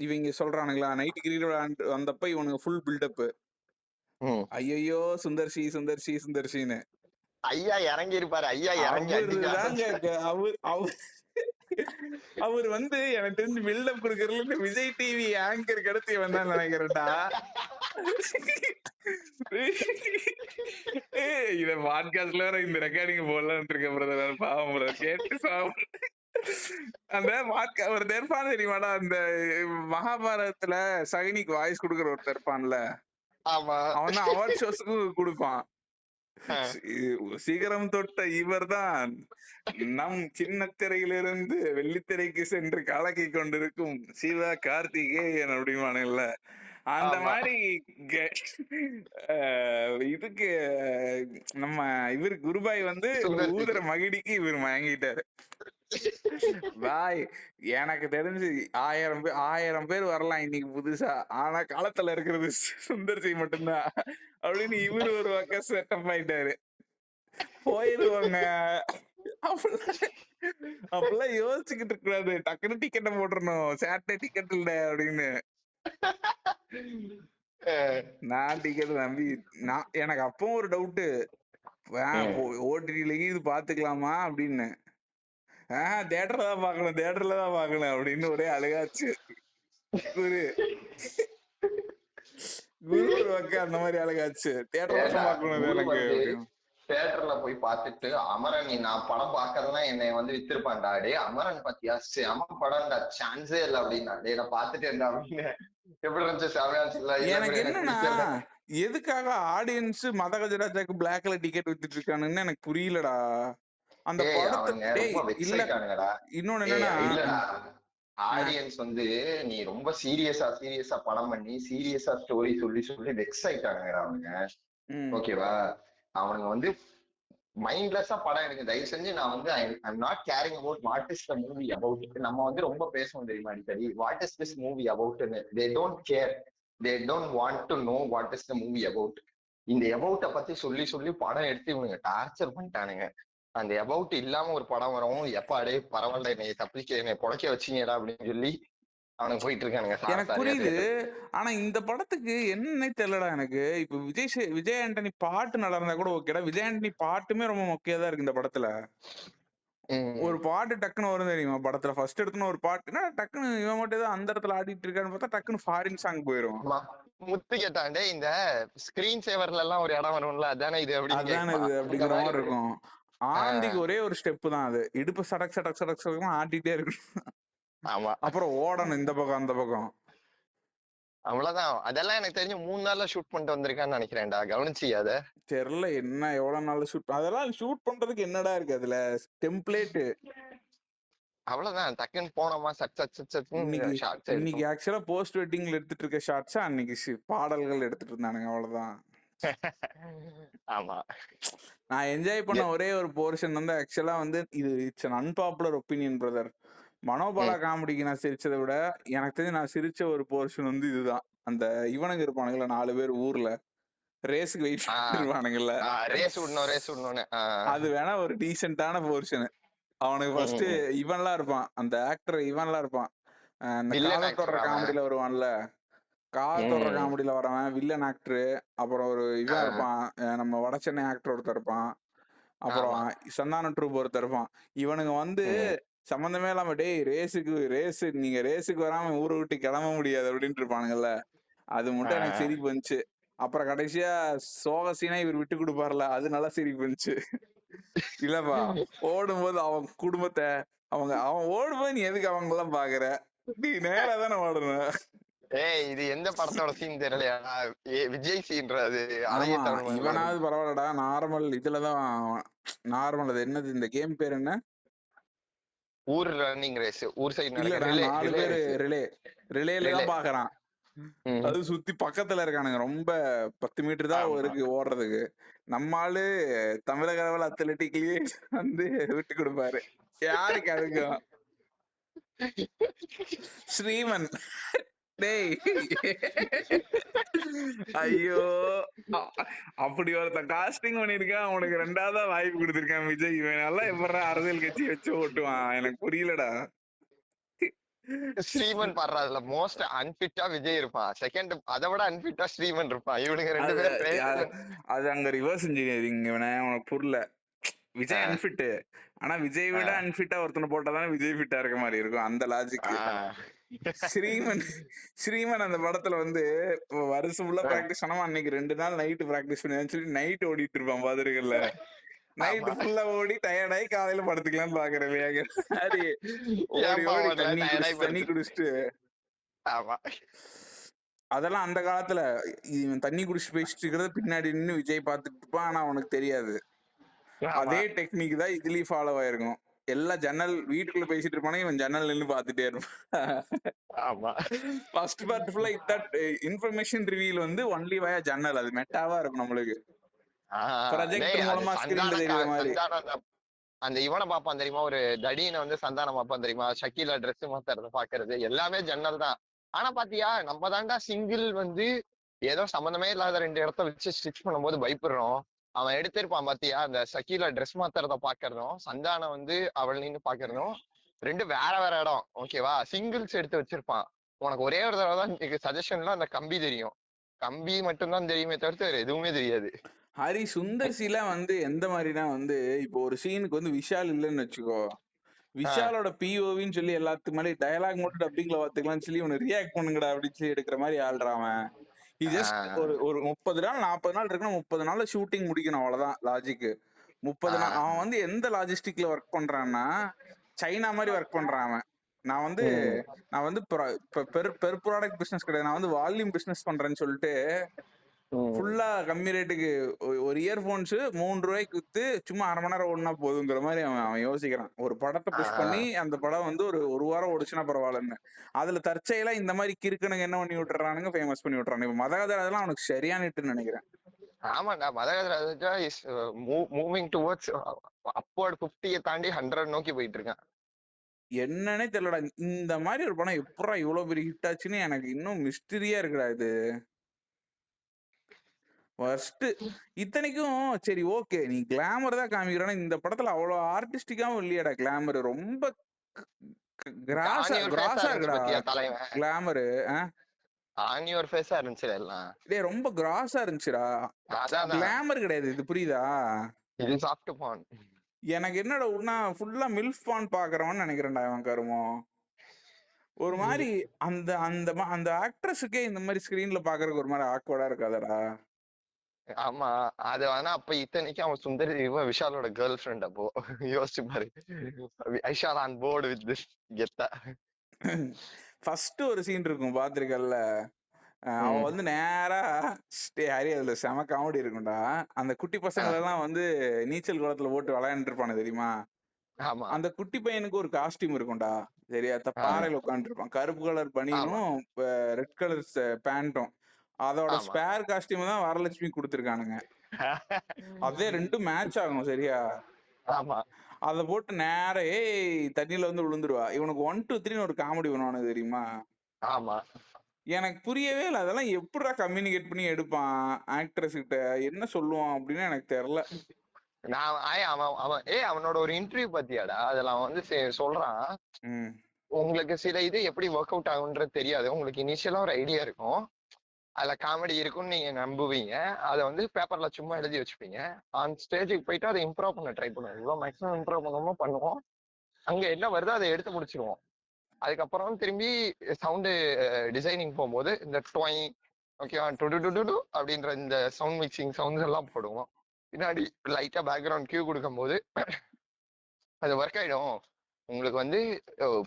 இவங்க சொல்றானுங்களா, நைட் கிரிக்கெட் வந்தப்ப இவனுக்கு ஃபுல் பில்டப், ஐயோ சுந்தர்சி சுந்தர்சி சுந்தர்சின்னு. ஐயா இறங்கி இருப்பாரு. ஐயா இறங்கி அவர் வந்து எனக்கு தெரிஞ்சு பில்டப் கொடுக்கறதுல விஜய் டிவி ஆங்கர் கிடைச்சி வந்தான்னு நினைக்கிறேன்டா. இத பாட்காஸ்ட்ல வேற இந்த ரெக்கார்டிங் போடலான்னு இருக்க பிரதர், பாவம் பிரதர், கேட்டு சாப்பிடு. அந்த ஒரு தெர்பான் தெரியுமாடா, அந்த மகாபாரதத்துல சகினிக்கு வாய்ஸ் கொடுக்குற ஒரு தெர்பான்ல, அவன் தான் அவார்ட் ஷோஸ்க்கு கொடுப்பான். சிகரம் தொட்ட இவர்தான் நம் சின்ன திரையிலிருந்து வெள்ளித்திரைக்கு சென்று கலக்கி கொண்டிருக்கும் சிவா கார்த்திகேயன் அப்படிமானுல்ல. அந்த மாதிரி இதுக்கு நம்ம இவரு குருபாய் வந்து ஊதுற மகிடிக்கு இவர் வாங்கிட்டாரு. பாய், எனக்கு தெரிஞ்சு 1000 பேர் வரலாம் இன்னைக்கு புதுசா, ஆனா காலத்துல இருக்கிறது சுந்தர்சி மட்டும்தான் அப்படின்னு இவரு ஒரு பக்கம் செட்டப் ஆயிட்டாரு. போயிருவாங்க அப்பெல்லாம் யோசிச்சுக்கிட்டு இருக்கூடாது, டக்குனு டிக்கெட்டை போட்டுறணும், சாட்டர்டே டிக்கெட் இல்ல அப்படின்னு. நான் டிக்கெட் நம்பி எனக்கு அப்பவும் ஒரு டவுட்டு, ஓடிடில இது பாத்துக்கலாமா அப்படின்னு. தியேட்டர்ல தான் பாக்கணும் அப்படின்னு ஒரே அழுகாச்சு. குரு ஒரு பக்கம் அந்த மாதிரி அழகாச்சு, தியேட்டர்ல தான் பாக்கணும் எனக்கு அப்படின்னு. தியேட்டர்ல போய் பார்த்துட்டு அமரன் நான் படம் பாக்கறதுலாம் என்னை வந்து வித்திருப்பான்டா, டே அமரன் பாத்தியா செம படம்டா, சான்ஸே இல்ல அப்படின்னா, டே நான் பாத்துட்டு இருந்தா அப்படின்னு. எப்படி இருந்துச்சு? செமையா இல்ல? எனக்கு என்னன்னா, எதுக்காக ஆடியன்ஸ் மதகஜராஜாக்கு பிளாக்ல டிக்கெட் வித்துட்டு இருக்கானுன்னு எனக்கு புரியலடா. அந்த படத்தை இல்ல, இன்னொன்னு என்னன்னா, ஆடியன்ஸ் வந்து நீ ரொம்ப சீரியஸா படம் பண்ணி சீரியஸா ஸ்டோரி சொல்லி வெக்ஸ் ஆயிட்டானுங்கடா அவங்க. ஓகேவா? அவனுங்க வந்து மைண்ட்லெஸ்ஸா படம் எனக்கு தயவு செஞ்சு நான் வந்து I'm not caring about what is the movie about. நம்ம வந்து ரொம்ப பேசுவோம் தெரியுமா அடிக்கடி, வாட் இஸ் திஸ் மூவி அபவுட்னு. They don't care, they don't want to know what is the movie about. இந்த அபவுட்டை பத்தி சொல்லி படம் எடுத்து இவனுங்க டார்ச்சர் பண்ணிட்டானுங்க. அந்த அபவுட் இல்லாம ஒரு படம் வரவும், எப்பாடே பரவாயில்ல என்னை தப்பிக்க என்னை புடைக்க வச்சீங்கடா அப்படின்னு சொல்லி அவனுக்கு போயிட்டு இருக்கானுங்க. எனக்கு புரியுது, ஆனா இந்த படத்துக்கு என்னன்னே தெரியலடா எனக்கு. இப்ப விஜய் ஆண்டனி பாட்டு நல்லா இருந்தா கூட ஓகேடா, விஜய் ஆண்டனி பாட்டுமே ரொம்ப மொக்கையா இருக்கு இந்த படத்துல. ஒரு பாட்டு டக்குன்னு வரும் தெரியுமா படத்துல, ஃபர்ஸ்ட் எடுத்துன்னு ஒரு பாட்டுனா டக்குன்னு இவன் மட்டும் தான் அந்த இடத்துல ஆடிட்டு இருக்கான்னு பார்த்தா டக்குன்னு ஃபாரின் சாங் போயிரும். முத்து கேட்டாண்டே இந்த ஸ்கிரீன் சேவர்ல எல்லாம் ஒரு இடம் வரும்ல, அதானே இது அப்படிங்கிற மாதிரி இருக்கும். ஆந்திக்கு ஒரே ஒரு ஸ்டெப் தான் அது, இடுப்பு சடக் சடக் சடக் சடக் ஆட்டிட்டே இருக்கணும். அப்புறம் ஓடணும் இந்த பக்கம் அந்த பக்கம், அவ்வளவுதான். அதெல்லாம் எனக்கு தெரிஞ்சு 3 நாள்ல ஷூட் பண்ணிட்டு வந்திருக்கான்னு நினைக்கிறேன்டா, கவனிச்சியா? அத தெரியல என்ன எவ்வளவு நாள் ஷூட், அதெல்லாம் ஷூட் பண்றதுக்கு என்னடா இருக்கு அதுல, டெம்ப்ளேட். அவ்வளவுதான், டக்குன்னு போனோமா இன்னைக்கு ஆக்சுவலா போஸ்ட் வெட்டிங்ல எடுத்துட்டு இருக்க ஷார்ட்ஸ் அன்னைக்கு பாடல்கள் எடுத்துட்டு இருந்தானுங்க, அவ்வளவுதான். ஆமா, நான் என்ஜாய் பண்ண ஒரே ஒரு போர்ஷன் வந்து ஆக்சுவலா வந்து இது it's an unpopular opinion brother, Manobala காமெடிக்கு நான் சிரிச்சதை விட எனக்கு தெரிஞ்சு நான் சிரிச்ச ஒரு போர்ஷன் வந்து இதுதான். அந்த இவனுங்க இருப்பானுங்கல்ல 4 பேர் ஊர்ல ரேஸுக்கு வெயிட் பண்ணிருப்பானுங்கல்ல, அது வேணா ஒரு டீசென்டான போர்ஷன். அவனுக்கு ஃபர்ஸ்ட் இவன்லாம் இருப்பான், அந்த ஆக்டர் இவன்லாம் இருப்பான், காலத்தோட காமெடியில வருவான்ல, காலத்தோட காமெடியில வரவன் வில்லன் ஆக்டர். அப்புறம் ஒரு இவன் இருப்பான், நம்ம வட சென்னை ஆக்டர் ஒருத்தர் இருப்பான், அப்புறம் ஆமா. சந்தான ட்ரூப் ஒருத்தர் இருப்பான். இவனுங்க வந்து சம்பந்தமே இல்லாம டேய் நீங்க ரேஸுக்கு வராம ஊரை விட்டு கிளம்ப முடியாது அப்படின்ட்டு இருப்பானுங்கல்ல. அது மட்டும் எனக்கு சிரிப்பு வந்துச்சு. அப்புறம் கடைசியா சோக சீனா இவர் விட்டு கொடுப்பார்ல, அது நல்லா சிரிப்பு வந்துச்சு. இல்லப்பா ஓடும்போது அவன் குடும்பத்தை அவன் ஓடும்போது நீ எதுக்கு அவங்க எல்லாம் பாக்குற, நீ நேரா தானே ஓடணும். ஏய் இது எந்த படத்தோட சீன் தெரியலையா? விஜய் சீன்றது அழகிய ஆமா தமிழ் இவனாவது பரவாயில்லடா, நார்மல் இதுலதான் நார்மல். அது என்னது இந்த கேம் பேர் என்ன? ஊர் ரன்னிங் ரேஸ், ஊர் சைடு நடக்கிற இல்லடா, ரிலே 4 ரிலே பேரு ரேஸ். ரிலேல ரிலே. தான் பாக்குறான். அது சுத்தி பக்கத்துல இருக்கானுங்க, ரொம்ப 10 மீட்டர் தான் ஆமா. இருக்கு ஓடுறதுக்கு. நம்ம ஆளு தமிழக அளவில் அத்லெட்டிக்லயே வந்து விட்டு கொடுப்பாரு. யாருக்கு அதுக்கும் ஸ்ரீமன் டேய் ஐயோ, அப்படி ஒருத்தன் காஸ்டிங் பண்ணிருக்கான், அவனுக்கு 2வதா வாய்ப்பு கொடுத்திருக்கான் விஜய். இவன் நல்லா எப்படா அரசியல் கட்சி வச்சு ஓட்டுவான், எனக்கு புரியலடா. ஸ்ரீமன் பாடுறாதுல மோஸ்ட் அன்பிட்டா விஜய் இருப்பான், செகண்ட் அதை விட அன்பிட்டா ஸ்ரீமன் இருப்பான். இவனுங்க 2 பேரும் அது அங்க ரிவர்ஸ் இன்ஜினியரிங். உனக்கு புரியல, விஜய் அன்பிட். ஆனா விஜய் விட அன்பிட்டா ஒருத்தனை போட்டாதானே விஜய் ஃபிட்டா இருக்க மாதிரி இருக்கும், அந்த லாஜிக். ஸ்ரீமன் அந்த படத்துல வந்து வருஷம் ஃபுல்லா பிராக்டிஸ் பண்ணாம அன்னைக்கு 2 நாள் நைட் பிராக்டிஸ் பண்ணி சொல்லி நைட் ஓடிட்டு இருப்பான் பாத்துருக்கல. நைட் ஃபுல்லா ஓடி டயர்டாயி காலையில படுத்துக்கலாம்னு பாக்குறேன். தண்ணி குடிச்சிட்டு. அதெல்லாம் அந்த காலத்துல இவன் தண்ணி குடிச்சு பேசிட்டு இருக்கிறது பின்னாடி நின்னு விஜய் பாத்துட்டு இருப்பான், ஆனா அவனுக்கு தெரியாது. அதே டெக்னிக் தான் இதுலயும் ஃபாலோ ஆயிருக்கும். எல்லாம் ஜன்னல் வீட்டுக்குள்ள பேசிட்டு இருப்பானே, இவன் ஜன்னல் நின்னு பாத்துட்டே இருப்பான். ஃபர்ஸ்ட் பார்ட் ஃபுல்லா இன்ஃபர்மேஷன் ரிவீல் வந்து ஒன்லி வயா ஜன்னல், அது மெட்டாவா இருக்கும் நம்மளுக்கு. ப்ரொஜெக்டர் மூலமா ஸ்கிரீன்ல தெரியுற மாதிரி. அந்த இவனை பாப்பான் தெரியுமா, ஒரு தடியனை வந்து சந்தானம் பாப்பான் தெரியுமா, ஷக்கீலா ட்ரெஸ் மாத்துறத பாக்குறது எல்லாமே ஜன்னல் தான். ஆனா பாத்தியா நம்ம தாண்டா சிங்கிள் வந்து ஏதோ சம்பந்தமே இல்லாத 2 இடத்த வச்சு ஸ்டிச் பண்ணும்போது பயப்படுறோம். அவன் எடுத்திருப்பான் பாத்தியா, அந்த ஷக்கீலா ட்ரெஸ் மாத்துறத பாக்குறதும் சந்தானம் வந்து அவள் நின்று பாக்குறதும் 2 வேற வேற இடம். ஓகேவா, சிங்கிள்ஸ் எடுத்து வச்சிருப்பான். உனக்கு ஒரே ஒரு தடவை தான் சஜஷன்ல அந்த கம்பி தெரியும், கம்பி மட்டும்தான் தெரியுமே தவிர்த்து வேற எதுவுமே தெரியாது. ஹரி சுந்தர்சிலாம் வந்து எந்த மாதிரினா வந்து, இப்போ ஒரு சீனுக்கு வந்து விஷால் இல்லைன்னு வச்சுக்கோ, விஷாலோட பிஓவின்னு சொல்லி எல்லாத்துக்கு மேலே டயலாக் மட்டும் டப்பிங்ல பாத்துக்கலாம்னு சொல்லி இவனை ரியாக்ட் பண்ணுங்கடா அப்படின்னு சொல்லி எடுக்கிற மாதிரி ஆள்றாவன். ஜஸ்ட் ஒரு 30 நாள் 40 நாள் இருக்குன்னா 30 நாள்ல ஷூட்டிங் முடிக்கணும், அவ்வளவுதான் லாஜிக். 30 நாள் அவன் வந்து எந்த லாஜிஸ்டிக்ல ஒர்க் பண்றான்னா சைனா மாதிரி ஒர்க் பண்றான் அவன். நான் வந்து பெர் ப்ராடக்ட் பிசினஸ் கிடையாது, நான் வந்து வால்யூம் பிசினஸ் பண்றேன்னு சொல்லிட்டு ஃபுல்லா கம்மி ரேட்டுக்கு ஒரு இயர்போன்ஸ் 3 ரூபாய்க்கு வித்து சும்மா 1/2 மணி நேரம் ஓடினா போதுங்கிற மாதிரி அவன் யோசிக்கிறான். ஒரு படத்தை புஷ் பண்ணி அந்த படம் வந்து ஒரு வாரம் ஓடிச்சுன்னா பரவாயில்லன்னு. அதுல தற்செயலா இந்த மாதிரி கிறுக்கனுங்க என்ன பண்ணி விட்டுறானுங்க, ஃபேமஸ் பண்ணி விட்டுறானுங்க. இப்ப மதகதெல்லாம் அவனுக்கு சரியானிட்டுன்னு நினைக்கிறேன். ஆமாண்டா, மதகதராஜா இஸ் மூவிங் டுவர்ட்ஸ் அப்வர்ட் 50 தாண்டி 100 நோக்கி போயிட்டு இருக்கான். என்னன்னே தெரியலடா, இந்த மாதிரி ஒரு படம் எப்படா இவ்வளவு பெரிய ஹிட் ஆச்சுன்னு எனக்கு இன்னும் மிஸ்டரியா இருக்குடா இது. ஃபர்ஸ்ட் இத்தனைக்கும் சரி ஓகே, நீ கிளாமர் தான் காமிக்கிறானா, இந்த படத்துல அவ்வளவு ஆர்டிஸ்டிக்காவும் இல்லையாடா கிளாமர், ரொம்ப கிராஸா இருக்குடா கிளாமர். ஆன் யுவர் ஃபேஸா இருந்துச்சு எல்லாம். டேய் ரொம்ப கிராஸா இருந்துச்சுடா, கிளாமர் கிடையாது இது, புரியுதா? இது சாஃப்ட் பான். எனக்கு என்னடா உடனே ஃபுல்லா மில்ஃப் பான் பாக்குறவன்னு நினைக்கிறேன்டா இவன் கருமோ. ஒரு மாதிரி அந்த அந்த அந்த ஆக்ட்ரஸுக்கே இந்த மாதிரி ஸ்கிரீன்ல பாக்குறதுக்கு ஒரு மாதிரி ஆக்வர்டா இருக்காதடா. ஆமா, அது ஆனா அப்ப இத்தனைக்கு அவன் சுந்தரி இவன் விஷாலோட கேர்ள் ஃப்ரெண்ட். அப்போ யோசிச்சு பாரு, Vishal on board with this கெத்தா. ஃபர்ஸ்ட் ஒரு சீன் இருக்கும் பாத்திருக்கல்ல, அவன் வந்து நேரா ஹரி, அதுல செம காமெடி இருக்கும்டா. அந்த குட்டி பசங்க எல்லாம் வந்து நீச்சல் குளத்துல போட்டு விளையாண்டு இருப்பானு தெரியுமா. அந்த குட்டி பையனுக்கு ஒரு காஸ்டியூம் இருக்கும்டா, சரியா? பாறையில உட்காந்து இருப்பான், கருப்பு கலர் பனியனும் ரெட் கலர் பேண்டும். அதோட ஸ்பேர் காஸ்டியூம் தான் வரலட்சுமி கொடுத்திருக்கானுங்க. அதே 2 மேட்ச் ஆகும், சரியா? அத போட்டு நேர தண்ணியில வந்து விழுந்துருவா. இவனுக்கு 1 2 3 ஒரு காமெடி பண்ணுவானு தெரியுமா? எனக்கு புரியவே இல்லை, அதெல்லாம் எப்படிடா கம்யூனிகேட் பண்ணி எடுப்பான் ஆக்ட்ரஸ் கிட்ட, என்ன சொல்லுவான் அப்படின்னு எனக்கு தெரியல. அவனோட ஒரு இன்டர்வியூ பாத்தியாடா, அதுல அவன் வந்து சொல்றான், உங்களுக்கு சில இது எப்படி ஒர்க் அவுட் ஆகுன்றது தெரியாது, உங்களுக்கு இனிஷியலா ஒரு ஐடியா இருக்கும், அதுல காமெடி இருக்கும்னு நீங்க நம்புவீங்க. அதை வந்து பேப்பர்ல சும்மா எழுதி வச்சுப்பீங்க. ஆன் ஸ்டேஜுக்கு போயிட்டு அதை இம்ப்ரூவ் பண்ண ட்ரை பண்ணுவோம். இவ்வளவு மேக்ஸிமம் இம்ப்ரூவ் பண்ணணுமோ பண்ணுவோம். அங்க என்ன வருதோ அதை எடுத்து முடிச்சிருவோம். அதுக்கப்புறம் திரும்பி சவுண்டு டிசைனிங் போகும்போது இந்த டொய் ஓகேவா டு அப்படின்ற இந்த சவுண்ட் மிக்சிங் சவுண்ட்ஸ் எல்லாம் போடுவோம். பின்னாடி லைட்டா பேக்ரவுண்ட் கியூ கொடுக்கும் போது அது ஒர்க் ஆயிடும். உங்களுக்கு வந்து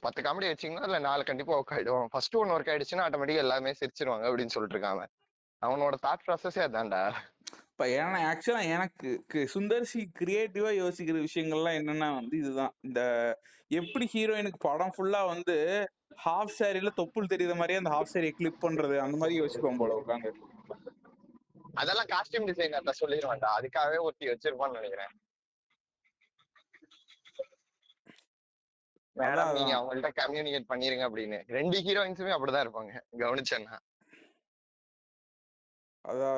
10 காமெடி வச்சிங்கன்னா அதுல 4 கண்டிப்பா ஒர்க் ஆயிடும். ஃபர்ஸ்ட் ஒன் ஒர்க் ஆயிடுச்சுன்னா ஆட்டோமேட்டிக்கா எல்லாமே சிரிச்சிருவாங்க அப்படின்னு சொல்லிட்டு இருக்காங்க. அவனோட தாட் ப்ராசஸே அதான்டா. இப்ப ஏன்னா ஆக்சுவலா எனக்கு சுந்தர்சி கிரியேட்டிவா யோசிக்கிற விஷயங்கள்லாம் என்னன்னா வந்து இதுதான். இந்த எப்படி ஹீரோயினுக்கு படம் ஃபுல்லா வந்து ஹாஃப் சாரில தொப்புள் தெரியுற மாதிரியே அந்த ஹாஃப் சாரியை கிளிப் பண்றது அந்த மாதிரி யோசிப்போம் போல உட்காந்து. அதெல்லாம் காஸ்டியூம் டிசைனர்ட்ட சொல்லிடுவான்டா. அதுக்காகவே ஒருத்தி வச்சிருப்பான்னு நினைக்கிறேன். மேடம் நீங்க அவங்கள்ட்ட கம்யூனிகேட் பண்ணிருங்க அப்படின்னு. 2 ஹீரோயின்ஸுமே அப்படிதான் இருப்பாங்க கவனிச்சேன்னா. அதான்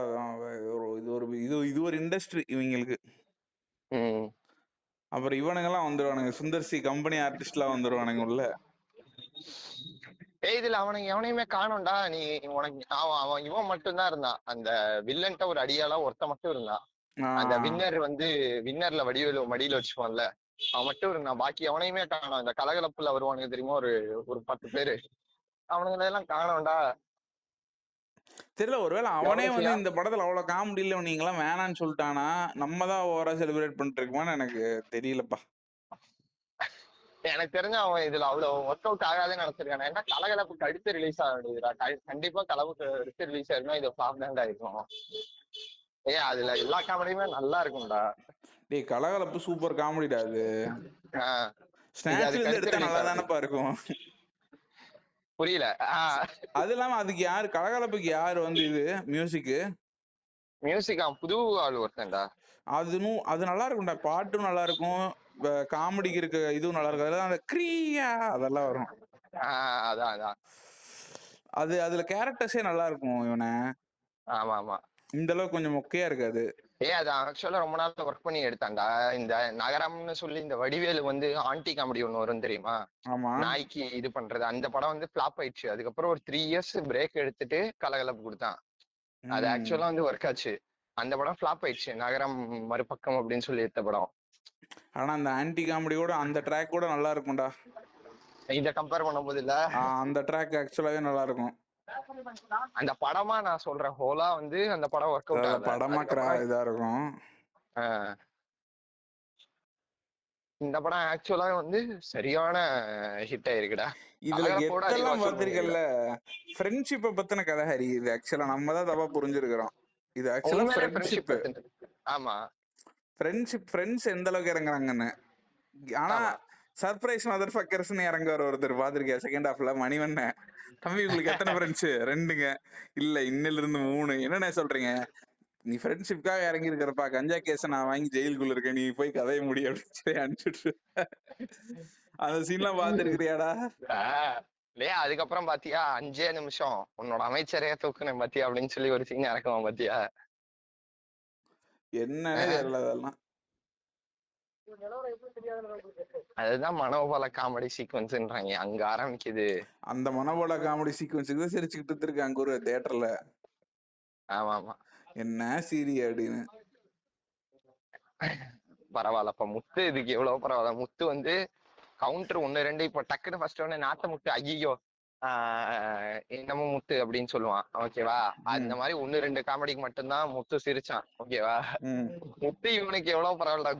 இது ஒரு இண்டஸ்ட்ரி இவங்களுக்கு. அப்புறம் இவனுங்கெல்லாம் வந்துருவானுங்க, சுந்தர்சி கம்பெனி ஆர்டிஸ்ட்லாம் வந்துருவானுங்க உள்ள. இதுல அவனுக்கு எவனையுமே காணோம்டா. நீ உனக்கு அவன் இவன் மட்டும் தான் இருந்தான். அந்த வில்லன்ட்ட ஒரு அடியாளா ஒருத்த மட்டும் இருந்தான். அந்த வின்னர் வந்து வின்னர்ல வடிவேலு மடியில வச்சுப்பான்ல, அவன் மட்டும் இருந்தான். பாக்கி எவனையுமே காணோம். அந்த கலகலப்புல வருவானுங்க தெரியுமா, ஒரு 10 பேரு. அவனுங்களை எல்லாம் காணோம்டா. தெரியல, ஒருவேளை அவனே வந்து இந்த படத்துல அவ்வளவு காமெடி இல்ல நீங்க எல்லாம் வேணான்னு சொல்லிட்டானா நம்ம தான் ஓவரா செலிப்ரேட் பண்ணிட்டு இருக்கோமான்னு எனக்கு தெரியலப்பா. எனக்கு தெரிஞ்ச அவன் இதுல அவ்வளவு ஒர்க் அவுட் ஆகாதுன்னு நினைச்சிருக்கான். ஏன்னா கலகலப்புக்கு அடுத்து ரிலீஸ் ஆக வேண்டியதுடா. கண்டிப்பா கலவுக்கு அடுத்து ரிலீஸ் ஆயிருந்தா இது ஃபிளாப் தான்டா இருக்கும். அதுல எல்லா காமெடியுமே நல்லா இருக்கும்டா. டேய் கலகலப்பு சூப்பர் காமெடிடா அது. ஸ்னாட்ச்ல இருந்து எடுத்தா நல்லா தானப்பா இருக்கும். புரியல. அது இல்லாம அதுக்கு யாரு கலகலப்புக்கு யாரு வந்து இது மியூசிக் புது ஆள் ஒருத்தன்டா. அது நல்லா இருக்கும்டா. பாட்டும் நல்லா இருக்கும், காமெடிக்கு இருக்க இதுவும் நல்லா இருக்கும். அதெல்லாம் அந்த கிரியா அதெல்லாம் வரும். அதான் அது அதுல கேரக்டர்ஸே நல்லா இருக்கும் இவனை. ஆமா ஆமா. இந்த அளவுக்கு கொஞ்சம் மொக்கையா இருக்காது. அது ஆக்சுவலா ரொம்ப நாள் ஒர்க் பண்ணி எடுத்தான்டா. இந்த நகரம்னு சொல்லி இந்த வடிவேலு வந்து ஆன்டி காமெடி ஒண்ணு வரும் தெரியுமா, நாய்க்கு இது பண்றது. அந்த படம் வந்து ஃபிளாப் ஆயிடுச்சு. அதுக்கப்புறம் ஒரு 3 இயர்ஸ் பிரேக் எடுத்துட்டு கலகலப்பு கொடுத்தான். அது ஆக்சுவலா வந்து ஒர்க் ஆச்சு. அந்த படம் ஃபிளாப் ஆயிடுச்சு, நகரம் மறுபக்கம் அப்படின்னு சொல்லி எடுத்த படம். ஆனா அந்த ஆன்டி காமெடியோட அந்த ட்ராக் கூட நல்லா இருக்கும்டா. இத கம்பேர் பண்ணும்போது இல்ல, அந்த ட்ராக் ஆக்சுவலாவே நல்லா இருக்கும். அந்த படமா நான் சொல்றேன், ஹோலா வந்து அந்த படம் ஒர்க் அவுட் ஆகல. படமா இதா இருக்கும். இந்த படம் ஆக்சுவலா வந்து சரியான ஹிட் ஆயிருக்குடா. இதுல கெத்தெல்லாம் பாத்திருக்கல. ஃப்ரெண்ட்ஷிப்பை பத்தின கதை ஹரி. இது ஆக்சுவலா நம்ம தான் தப்பா புரிஞ்சிருக்கிறோம். இது ஆக்சுவலா ஃப்ரெண்ட்ஷிப். ஆமா, ஃப்ரெண்ட்ஸ் எந்த அளவுக்கு இறங்குறாங்கன்னு. ஆனா சர்ப்ரைஸ் மதர் ஃபக்கர்ஸ்னு இறங்குவார் ஒருத்தர் பாத்திருக்கியா செகண்ட் ஹாஃப்ல, மணிவண்ணன். தம்பி உங்களுக்கு எத்தனை ஃப்ரெண்ட்ஸ்? 2ங்க. இல்ல இன்னில இருந்து 3. என்னென்ன சொல்றீங்க? நீ ஃப்ரெண்ட்ஷிப்காக இறங்கி இருக்கிறப்பா, கஞ்சா கேஸ நான் வாங்கி ஜெயிலுக்குள்ள இருக்கேன், நீ போய் கதைய முடி அப்படின்னு சொல்லி அனுப்பிச்சுட்டு அந்த சீன்லாம் பாத்துருக்கிறியாடா? அதுக்கப்புறம் பாத்தியா 5 நிமிஷம் உன்னோட அமைச்சரையே தூக்குனேன் பாத்தியா அப்படின்னு சொல்லி ஒரு சீன் இறக்குவான் பாத்தியா. என்னன்னே தெரியல அதெல்லாம். அதுதான் மனோபல காமெடி சீக்வன்ஸ்ன்றாங்க. அங்க ஆரம்பிக்குது. அந்த மனோபல காமெடி சீக்வன்ஸுக்கு தான் சிரிச்சுக்கிட்டு இருக்கு அங்க ஒரு தியேட்டர்ல. ஆமா ஆமா. என்ன சீரி அப்படின்னு. பரவாயில்லப்ப முத்து இதுக்கு எவ்வளவு பரவாயில்ல. முத்து வந்து கவுண்டர் 1 2 இப்ப டக்குன்னு ஃபர்ஸ்ட் உடனே நாட்ட முத்து ஐயோ என்னமோ முத்து அப்படின்னு சொல்லுவான் ஓகேவா. அந்த மாதிரி 1 2 காமெடிக்கு மட்டும்தான் முத்து சிரிச்சான் ஓகேவா. முத்து இவனுக்கு எவ்வளவு பரவாயில்லடா.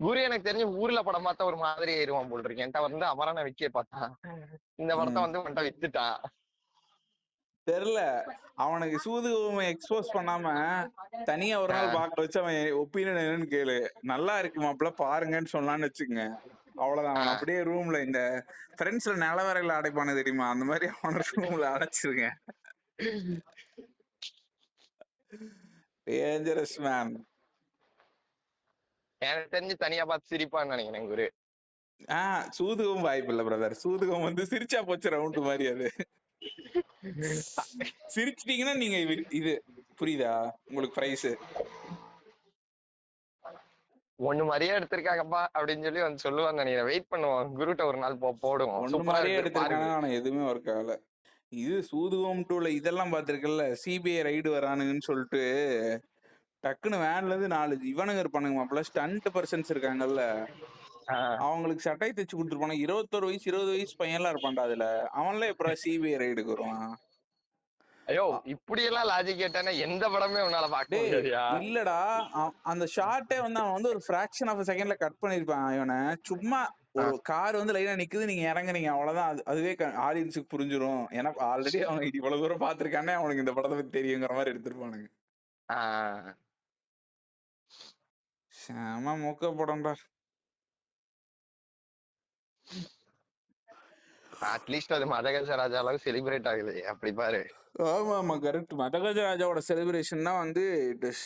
குரு எனக்கு தெரிஞ்சு ஊர்ல படம் பார்த்தா ஒரு மாதிரி ஆயிருவான் போல் இருக்கு. என்கிட்ட வந்து அமரனை விக்க பார்த்தான், இந்த படத்தை வந்து உன்கிட்ட வித்துட்டான். தெரியல, அவனுக்கு சூதுமை எக்ஸ்போஸ் பண்ணாம தனியா ஒரு நாள் பார்க்க வச்சு அவன் ஒப்பீனியன் என்னன்னு கேளு, நல்லா இருக்கு மாப்பிள்ள பாருங்கன்னு சொன்னான்னு வச்சுக்கங்க, அவ்வளவுதான். அவன் அப்படியே ரூம்ல இந்த ஃப்ரெண்ட்ஸ்ல நிலவரையில அடைப்பானு தெரியுமா, அந்த மாதிரி அவன ரூம்ல அடைச்சிருங்க. Dangerous man. எனக்கு தெரிஞ்சு தனியா பார்த்து சிரிப்பான்னு நினைக்கிறேன் குரு. சூதுகம் வாய்ப்பு இல்ல பிரதர். சூதுகம் வந்து சிரிச்சா போச்சு ரவுண்ட் மாதிரி. அது சிரிச்சிட்டீங்கன்னா நீங்க இது புரியுதா உங்களுக்கு பிரைஸ் ஒண்ணு மாதிரியே எடுத்திருக்காங்கப்பா அப்படின்னு சொல்லி வந்து சொல்லுவாங்க. நீங்க வெயிட் பண்ணுவோம் குருட்ட ஒரு நாள் போடுவோம். ஒண்ணு மாதிரியே எடுத்திருக்காங்க, ஆனா எதுவுமே ஒர்க் ஆகல. இது சூதுகம் டூல இதெல்லாம் பாத்திருக்கல, சிபிஐ ரைடு வரானுங்கன்னு சொல்லிட்டு டக்குன்னு வேன்ல இருந்து 4 இவனுங்க இருப்பானுங்க மாப்பிள்ள, ஸ்டண்ட் பர்சன்ஸ் இருக்காங்கல்ல, அவங்களுக்கு சட்டை தைச்சு கொடுத்துருப்பானுங்க. 21 வயசு 20 வயசு பையன்லாம் இருப்பான்டா அதுல. அவன்லாம் எப்படா சிபிஐ ரைடுக்கு வருவான்? ஐயோ இப்படி எல்லாம் லாஜிக் கேட்டானே எந்த படமே உன்னால பார்க்க டேய் முடியாதுயா. இல்லடா, அந்த ஷார்ட்டே வந்து அவன் வந்து ஒரு ஃபிராக்ஷன் ஆஃப் செகண்ட்ல கட் பண்ணிருப்பான். இவனை சும்மா ஒரு கார் வந்து லைனா நிக்குது, நீங்க இறங்குறீங்க, அவ்வளவுதான். அதுவே ஆடியன்ஸுக்கு புரிஞ்சிடும். ஏன்னா ஆல்ரெடி அவங்க இவ்வளவு தூரம் பாத்திருக்கானே, அவனுக்கு இந்த படத்தை பத்தி தெரியுங்கிற மாதிரி எடுத்திருப்பானுங்க. செம மொக்க படம்டா. அட்லீஸ்ட் அது மதகஜராஜா அளவுக்கு செலிப்ரேட் ஆகுது, அப்படி பாரு. ஆமா ஆமா கரெக்ட். மதகஜராஜாவோட செலிப்ரேஷன் தான் வந்து it is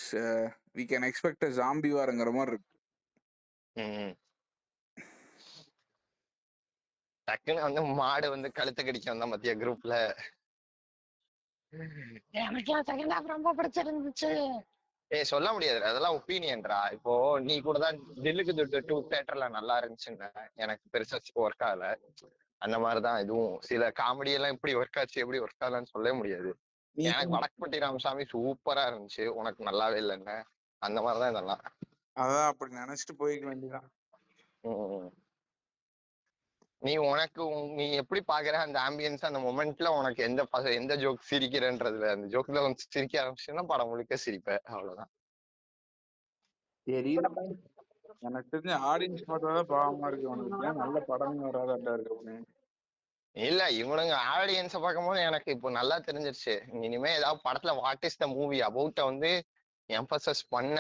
we can expect zombie வாருங்கிற மாதிரி இருக்கு. டக்குன்னு வந்து மாடு வந்து கழுத்து கடிக்க வந்த மத்திய குரூப்ல, எனக்குலாம் செகண்ட் ஹாஃப் ரொம்ப பிடிச்சிருந்துச்சு. சொல்ல முடியாது, அதெல்லாம் ஒப்பீனியன்டா. இப்போ நீ கூட தான் தில்லுக்கு துட்டு 2 தியேட்டர்ல நல்லா இருந்துச்சுன்னு, எனக்கு பெருசா ஒர்க் ஆகல. அந்த மாதிரிதான் இதுவும் சில காமெடி எல்லாம் எப்படி ஒர்க் ஆச்சு எப்படி ஒர்க் ஆகலன்னு சொல்ல முடியாது. எனக்கு வடக்குப்பட்டி ராமசாமி சூப்பரா இருந்துச்சு, உனக்கு நல்லாவே இல்லைன்னு. அந்த மாதிரிதான் இதெல்லாம். அதான் அப்படி நினைச்சிட்டு போய்க்க வேண்டியதான். நீ உனக்கு நீ எப்படி பாக்குற அந்த ஆம்பியன்ஸ், அந்த மொமெண்ட்ல உனக்கு எந்த ஜோக் சிரிக்கிறன்றதுல, அந்த ஜோக்ல சிரிக்க ஆரம்பிச்சுன்னா படம் முழுக்க சிரிப்ப, அவ்வளவுதான். தெரியல, எனக்கு தெரிஞ்ச ஆடியன்ஸ் பார்த்தாதான் பாவமா இருக்கு. உனக்கு நல்ல படமே வராதா இருக்கு. இல்ல இவனுங்க ஆடியன்ஸ பார்க்கும்போது எனக்கு இப்போ நல்லா தெரிஞ்சிருச்சு. இனிமே ஏதாவது படத்துல what is the movie about வந்து எம்பசஸ் பண்ண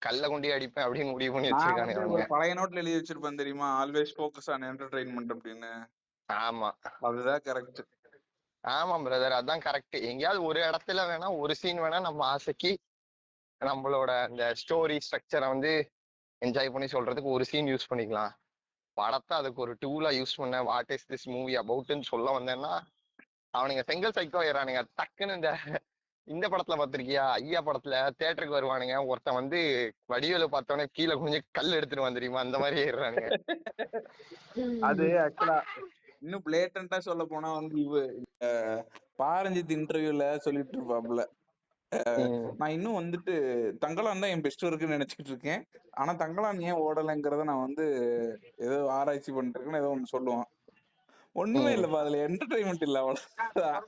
கல்ல கொண்டி அடிப்பேன் அப்படின்னு முடிவு பண்ணி வச்சிருக்கானு. ஒரு பழைய நோட்ல எழுதி வச்சிருப்பேன் தெரியுமா, ஆல்வேஸ் ஃபோக்கஸ் ஆன் என்டர்டெயின்மெண்ட் அப்படின்னு. ஆமா அதுதான் கரெக்ட். ஆமா பிரதர், அதான் கரெக்ட். எங்கேயாவது ஒரு இடத்துல வேணா ஒரு சீன் வேணா நம்ம ஆசைக்கு நம்மளோட அந்த ஸ்டோரி ஸ்ட்ரக்சரை வந்து என்ஜாய் பண்ணி சொல்றதுக்கு ஒரு சீன் யூஸ் பண்ணிக்கலாம். படத்தை அதுக்கு ஒரு டூலா யூஸ் பண்ண வாட் இஸ் திஸ் மூவி அபவுட்னு சொல்ல வந்தேன்னா அவனுங்க செங்கல் சைக்கோ ஆயிடுறானுங்க. டக்குன்னு இந்த படத்துல பாத்திருக்கியா, ஐயா படத்துல தியேட்டருக்கு வருவானுங்க, ஒருத்தன் வந்து வடிவேலு பார்த்தோன்னே கீழே கொஞ்சம் கல் எடுத்துட்டு வந்துருமா, அந்த மாதிரி ஆயிடுறானுங்க. அது ஆக்சுவலா இன்னும் பிளேட்டண்டா சொல்ல போனா வந்து பாரஞ்சித் இன்டர்வியூல சொல்லிட்டு இருப்பாப்ல, நான் இன்னும் வந்துட்டு தங்கலான் தான் என் பெஸ்ட் இருக்குன்னு நினைச்சுக்கிட்டு இருக்கேன், ஆனா தங்கலான் ஏன் ஓடலைங்கிறத நான் வந்து ஏதோ ஆராய்ச்சி பண்ணிட்டு இருக்கேன்னு ஏதோ ஒண்ணு சொல்லுவான். ஒண்ணுமே இல்லப்பா, அதுல என்டர்டைன்மெண்ட் இல்ல, அவ்வளவுதான்.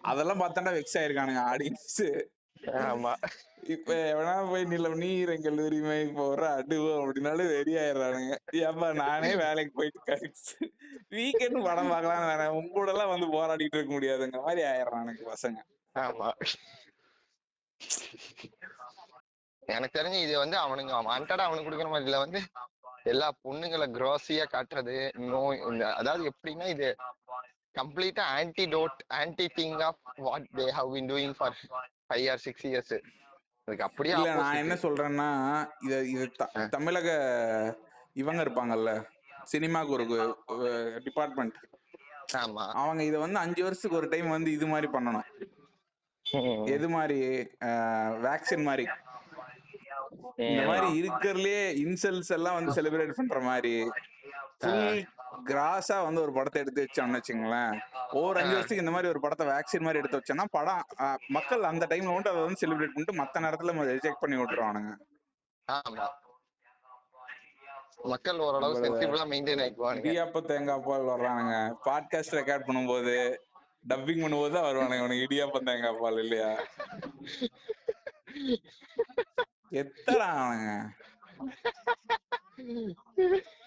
அதெல்லாம் பார்த்தாண்டா வெக்ஸ் ஆயிருக்கானுங்க ஆடியன்ஸ். இப்ப எவனா போய் நீரங்கள் உரிமை போற அடுவோம் அப்படின்னாலும் வெறி ஆயிடுறானுங்க. ஏப்பா நானே வேலைக்கு போயிட்டு கழிச்சு வீக்கெண்ட் படம் பார்க்கலாம் தானே, உங்க கூட எல்லாம் வந்து போராடிட்டு இருக்க முடியாதுங்க மாதிரி ஆயிடுறானுங்க பசங்க. ஆமா எனக்கு தெரிஞ்சு இது வந்து அவனுங்க வாண்டடா அவனுக்கு கொடுக்குற மாதிரி இதுல வந்து எல்லா பொண்ணுங்களை கிராசியா காட்டுறது. அதாவது எப்படின்னா இது கம்ப்ளீட்டா anti thing of what they have been doing for 5 or 6 years. அதுக்கு அப்படியே இல்ல நான் என்ன சொல்றேன்னா, இது தமிழக இவங்க இருப்பாங்கல்ல, சினிமாக்கு ஒரு டிபார்ட்மெண்ட், அவங்க இத வந்து 5 வருஷத்துக்கு ஒரு டைம் வந்து இது மாதிரி பண்ணணும். எது மாதிரி, வேக்சின் மாதிரி, இந்த மாதிரி இருக்கிறதுலயே இன்சல்ஸ் எல்லாம் வந்து செலிப்ரேட் பண்ற மாதிரி ஃபுல் கிராஸா வந்து ஒரு படத்தை எடுத்து வச்சோம்னு வச்சுங்களேன், ஒவ்வொரு 5 வருஷத்துக்கு இந்த மாதிரி ஒரு படத்தை வேக்சின் மாதிரி எடுத்து வச்சோம்னா படம் மக்கள் அந்த டைம்ல மட்டும் அதை வந்து செலிப்ரேட் பண்ணிட்டு மத்த நேரத்துல ரிஜெக்ட் பண்ணி விட்டுருவானுங்க. மக்கள் ஓரளவு சென்சிபிளா மெயின்டைன் ஆயிக்குவாங்க. இடியாப்ப தேங்காய் பால் வர்றானுங்க, பாட்காஸ்ட் ரெக்கார்ட் பண்ணும்போது டப்பிங் பண்ணும்போது தான் வருவானுங்க உனக்கு இடியாப்பம் தேங்காய் பால் இல்லையா, எத்தடா அவனுங்க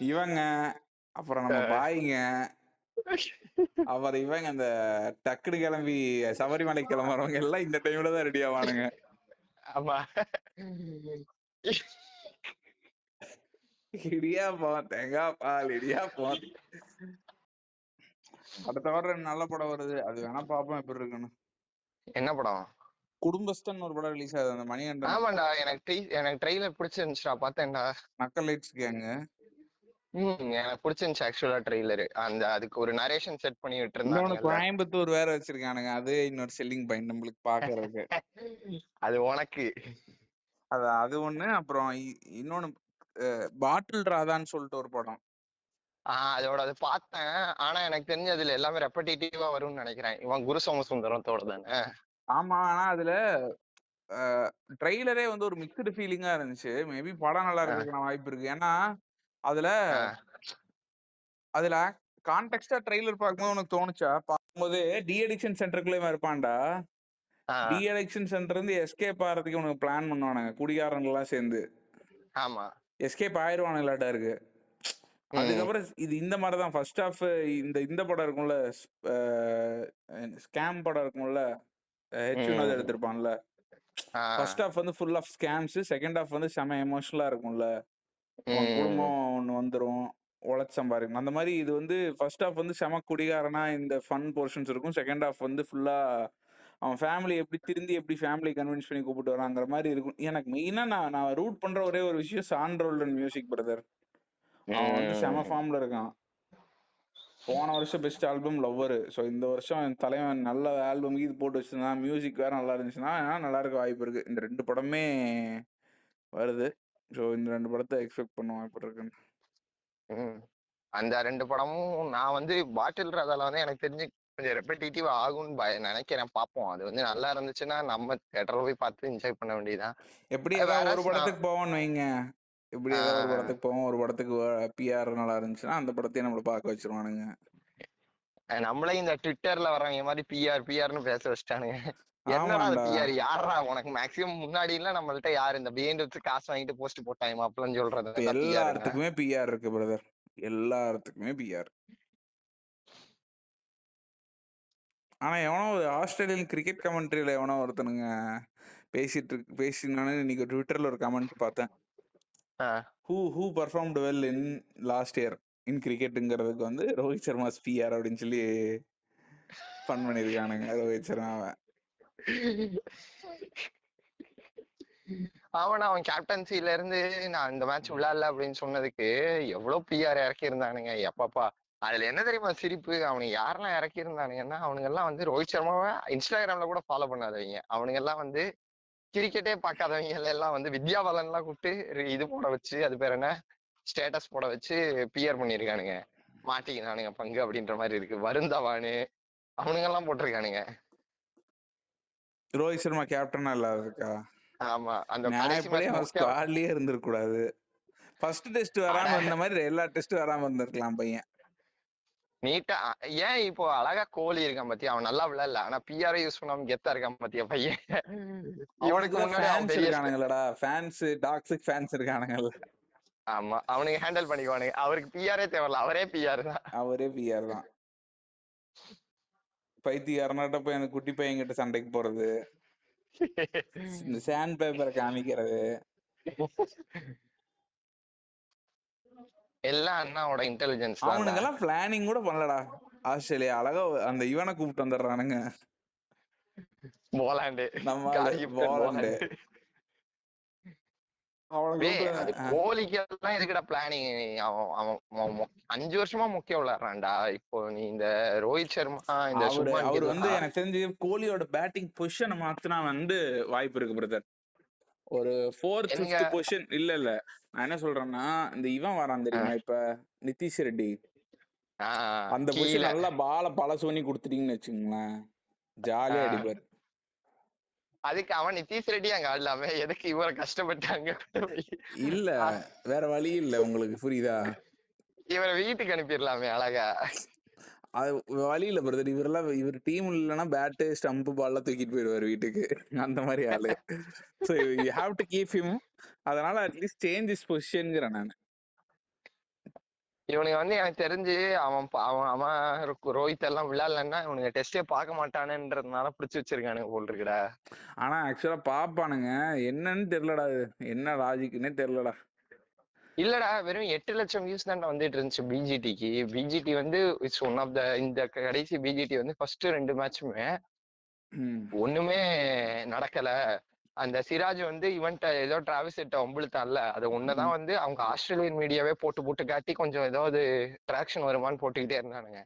இவங்க. அப்புறம் நம்ம பாய்ங்க, அப்புறம் இவங்க அந்த டக்குனு கிளம்பி சபரிமலை கிளம்புறவங்க எல்லாம் இந்த டைம்ல தான் ரெடி ஆவானுங்க. ஆமா இடியாப்பம் தேங்காய் பால் இடியாப்பம். அடுத்த வாரம் நல்ல படம் வருது, அது வேணா பாப்போம் எப்படி இருக்குன்னு. என்ன படம்? குடும்பஸ்தன் ஒரு படம் ரிலீஸ் ஆகுது, அந்த மணிகண்டன். ஆமாண்டா, எனக்கு ட்ரெய்லர் பிடிச்சிருந்துச்சுடா, பார்த்தேன்டா. நக்கலைட்ஸ் கேங். எனக்கு பிடிச்சிருந்துச்சு ஆக்சுவலா ட்ரெய்லர். அதுக்கு ஒரு நரேஷன் செட் பண்ணி விட்டுருந்தாங்க. கோயம்புத்தூர் வேற வச்சிருக்கானுங்க, அது இன்னொரு செல்லிங் பாயிண்ட் நம்மளுக்கு பாக்குறதுக்கு. அது உனக்கு அது ஒண்ணு. அப்புறம் இன்னொன்னு பாட்டில் ராதான்னு சொல்லிட்டு ஒரு படம், அதோட அது பார்த்தேன். ஆனா எனக்கு தெரிஞ்சு அதுல எல்லாமே ரெப்படேட்டிவா வரும்னு நினைக்கிறேன். இவன் குரு சோமசுந்தரத்தோட தானே. ஆமா, ஆனா அதுல ட்ரெய்லரே வந்து ஒரு மிக்ஸ்டு ஃபீலிங்கா இருந்துச்சு. மேபி படம் நல்லா இருக்கிறதுக்கான வாய்ப்பு இருக்கு. ஏன்னா அதுல அதுல கான்டெக்ஸ்டா ட்ரெய்லர் பார்க்கும்போது உனக்கு தோணுச்சா? பார்க்கும்போது டி அடிக்ஷன் சென்டருக்குள்ளே இருப்பான்டா. டி அடிக்ஷன் சென்டர் இருந்து எஸ்கேப் ஆகிறதுக்கு உனக்கு பிளான் பண்ணுவானுங்க குடிகாரங்க எல்லாம் சேர்ந்து. ஆமா, எஸ்கேப் ஆயிருவானுங்களாட்டா இருக்கு. அதுக்கப்புறம் இது இந்த மாதிரி தான் ஃபர்ஸ்ட் ஹாஃப். இந்த படம் இருக்கும்ல, ஸ்கேம் படம் இருக்கும்ல, ஹெச்னது எடுத்திருப்பான்ல. ஃபர்ஸ்ட் ஹாஃப் வந்து full of scams, second half வந்து செம எமோஷனலா இருக்கும்ல. உன் குடும்பம் ஒண்ணு வந்துரும், உழைச்சு சம்பாதிக்கணும். அந்த மாதிரி இது வந்து ஃபர்ஸ்ட் ஹாஃப் வந்து செம குடிகாரனா இந்த ஃபன் போர்ஷன்ஸ் இருக்கும். செகண்ட் ஹாஃப் வந்து ஃபுல்லா அவன் ஃபேமிலி எப்படி திருந்தி எப்படி ஃபேமிலி கன்வின்ஸ் பண்ணி கூப்பிட்டு வராங்கிற மாதிரி இருக்கும். எனக்கு மெயினா நான் ரூட் பண்ற ஒரே ஒரு விஷயம் சாண்ட்ரோல்டன் மியூசிக் பிரதர். அவன் வந்து செம ஃபார்ம்ல இருக்கான். போன வருஷம் பெஸ்ட் ஆல்பம் லவ்வர். ஸோ இந்த வருஷம் என் தலைவன் நல்ல ஆல்பம் இது போட்டு வச்சிருந்தா, மியூசிக் வேற நல்லா இருந்துச்சுன்னா நல்லா இருக்க வாய்ப்பு இருக்கு. இந்த 2 படமே வருது. ஸோ இந்த 2 படத்தை எக்ஸ்பெக்ட் பண்ண வாய்ப்பு இருக்குன்னு. அந்த 2 படமும் நான் வந்து பாட்டில் ராதால வந்து எனக்கு தெரிஞ்சு கொஞ்சம் ரெப்படேட்டிவ் ஆகும்னு நினைக்கிறேன். பார்ப்போம். அது வந்து நல்லா இருந்துச்சுன்னா நம்ம தியேட்டர்ல போய் பார்த்து என்ஜாய் பண்ண வேண்டியதுதான். எப்படி ஏதாவது ஒரு படத்துக்கு போவோம்னு வைங்க. இப்படி ஏதாவது ஒரு படத்துக்கு போவோம், ஒரு படத்துக்கு பிஆர் நல்லா இருந்துச்சுன்னா அந்த படத்தையும் நம்மள பார்க்க வச்சிருவானுங்க. நம்மளே இந்த ட்விட்டர்ல வர்றவங்க மாதிரி பிஆர்னு பேச வச்சுட்டானுங்க. என்னடா பிஆர் யாரா உனக்கு? மேக்சிமம் முன்னாடி எல்லாம் நம்மள்ட்ட யாரு இந்த பிஎன்டபிள்யூ காசு வாங்கிட்டு போஸ்ட் போட்டாங்க அப்பெல்லாம் சொல்றது. எல்லாத்துக்குமே பிஆர் இருக்கு பிரதர், எல்லாத்துக்குமே பிஆர். ஆனா எவனோ ஒரு ஆஸ்திரேலியன் கிரிக்கெட் கமெண்ட்ரியில எவனோ ஒருத்தனுங்க பேசினானு இன்னைக்கு ட்விட்டர்ல ஒரு கமெண்ட் பார்த்தேன். Who performed well in last year in கிரிக்கெட்டுங்கிறதுக்கு வந்து ரோஹித் சர்மா பிஆர் அப்படின்னு சொல்லி ஃபன் பண்ணிருக்கானுங்க ரோஹித் சர்மாவை. அவன் கேப்டன்சில இருந்து நான் இந்த மேட்ச் விளையாடல அப்படின்னு சொன்னதுக்கு எவ்வளவு பிஆர் இறக்கி இருந்தானுங்க. எப்பப்பா அதுல என்ன தெரியுமா சிரிப்பு? அவனுக்கு யாரெல்லாம் இறக்கி இருந்தானுங்கன்னா அவனுங்க எல்லாம் வந்து ரோஹித் சர்மாவை இன்ஸ்டாகிராம்ல கூட ஃபாலோ பண்ணாதவங்க. அவனுங்க எல்லாம் வந்து கிரிக்கெட்டே பார்க்காதவங்க எல்லாம் வந்து வித்யா பாலன் எல்லாம் கூப்பிட்டு இது போட வச்சு, அது பேர் என்ன, ஸ்டேட்டஸ் போட வச்சு பிஆர் பண்ணிருக்கானுங்க. மாட்டிக்கினானுங்க பங்கு அப்படின்ற மாதிரி இருக்கு. வருந்தவானு அவனுங்க எல்லாம் போட்டிருக்கானுங்க. ரோஹித் சர்மா கேப்டனா இல்லாததுக்கா? ஆமா, அந்த ஸ்குவாட்லயே இருந்திருக்க கூடாது. ஃபர்ஸ்ட் டெஸ்ட் வராம இருந்த மாதிரி எல்லா டெஸ்ட் வராம இருந்திருக்கலாம் பையன். நீட்டா ஏன் இப்போ அழகா கோலி இருக்கான் பத்தியா? அவன் நல்லா விளையாடல, ஆனா பிஆர் யூஸ் பண்ணாம கெத்தா இருக்கான் பத்தியா பையன். இவனுக்கு முன்னாடி இருக்கானுங்களடா, ஃபேன்ஸ், டாக்ஸிக் ஃபேன்ஸ் இருக்கானுங்கல்ல. ஆமா, அவனுக்கு ஹேண்டில் பண்ணிக்குவானுங்க. அவருக்கு பிஆரே தேவையில்ல, அவரே பிஆர் தான். அவரே பிஆர் தான். பைத்தியாரனாட்ட போய் அந்த குட்டி பையன் கிட்ட சண்டைக்கு போறது, இந்த சாண்ட் பேப்பரை காமிக்கிறது, எல்லாம் அண்ணாவோட இன்டெலிஜென்ஸ். அவனுங்க எல்லாம் பிளானிங் கூட பண்ணலடா. ஆஸ்திரேலியா அழகா அந்த இவனை கூப்பிட்டு வந்துடுறானுங்க, போலாண்டு. கோலிக்கு எல்லாம் எதுக்குடா பிளானிங்? அவன் 5 வருஷமா முக்கியம் விளையாடுறான்டா. இப்போ நீ இந்த ரோஹித் சர்மா இந்த அவர் வந்து எனக்கு தெரிஞ்சு கோலியோட பேட்டிங் பொசிஷனை மாத்தினா வந்து வாய்ப்பு இருக்கு பிரதர். ஒரு 4th 5th பொசிஷன் இல்ல நான் என்ன சொல்றேன்னா, இந்த இவன் வரான் தெரியுமா இப்ப, நிதிஷ் ரெட்டி, அந்த பொசிஷன் நல்லா பால பழசு பண்ணி கொடுத்துட்டீங்கன்னு வச்சுங்களேன், ஜாலியா அடிப்பார். அதுக்கு அவன் நிதிஷ் ரெட்டி அங்க ஆடலாமே, எதுக்கு இவரை கஷ்டப்பட்டாங்க? இல்ல வேற வழி இல்ல, உங்களுக்கு புரியுதா? இவரை வீட்டுக்கு அனுப்பிடலாமே அழகா. அது வழி இல்ல பிரதர். இவர் டீம் இல்லைன்னா பேட்டு ஸ்டம்ப் பால்லாம் தூக்கிட்டு போயிடுவாரு வீட்டுக்கு, அந்த மாதிரி ஆளு. So you have to keep him. அதனால அட்லீஸ்ட் சேஞ்ச் இஸ் பொசிஷன்ங்கிறேன் நான். இவனுக்கு வந்து எனக்கு தெரிஞ்சு அவன் ரோஹித் எல்லாம் விளையாடலன்னா இவனுங்க டெஸ்டே பார்க்க மாட்டானுன்றதுனால பிடிச்சு வச்சிருக்கானுங்க போல் இருக்குடா. ஆனா ஆக்சுவலா பாப்பானுங்க, என்னன்னு தெரியலடா, என்ன லாஜிக்னே தெரியலடா. இல்லடா, வெறும் 8 லட்சம் வியூஸ் தான் வந்துட்டு இருந்துச்சு பிஜிடிக்கு. பிஜிடி வந்து இட்ஸ் ஒன் ஆஃப் த, இந்த கடைசி பிஜிடி வந்து ஃபர்ஸ்ட் 2 மேட்சுமே ஒண்ணுமே நடக்கல. அந்த சிராஜ் வந்து இவன்ட்ட ஏதோ டிராவிஸ் செட்ட ஒம்புழுத்தான்ல, அது ஒண்ணுதான் வந்து அவங்க ஆஸ்திரேலியன் மீடியாவே போட்டு காட்டி கொஞ்சம் ஏதாவது ட்ராக்ஷன் வருமானு போட்டுக்கிட்டே இருந்தானுங்க.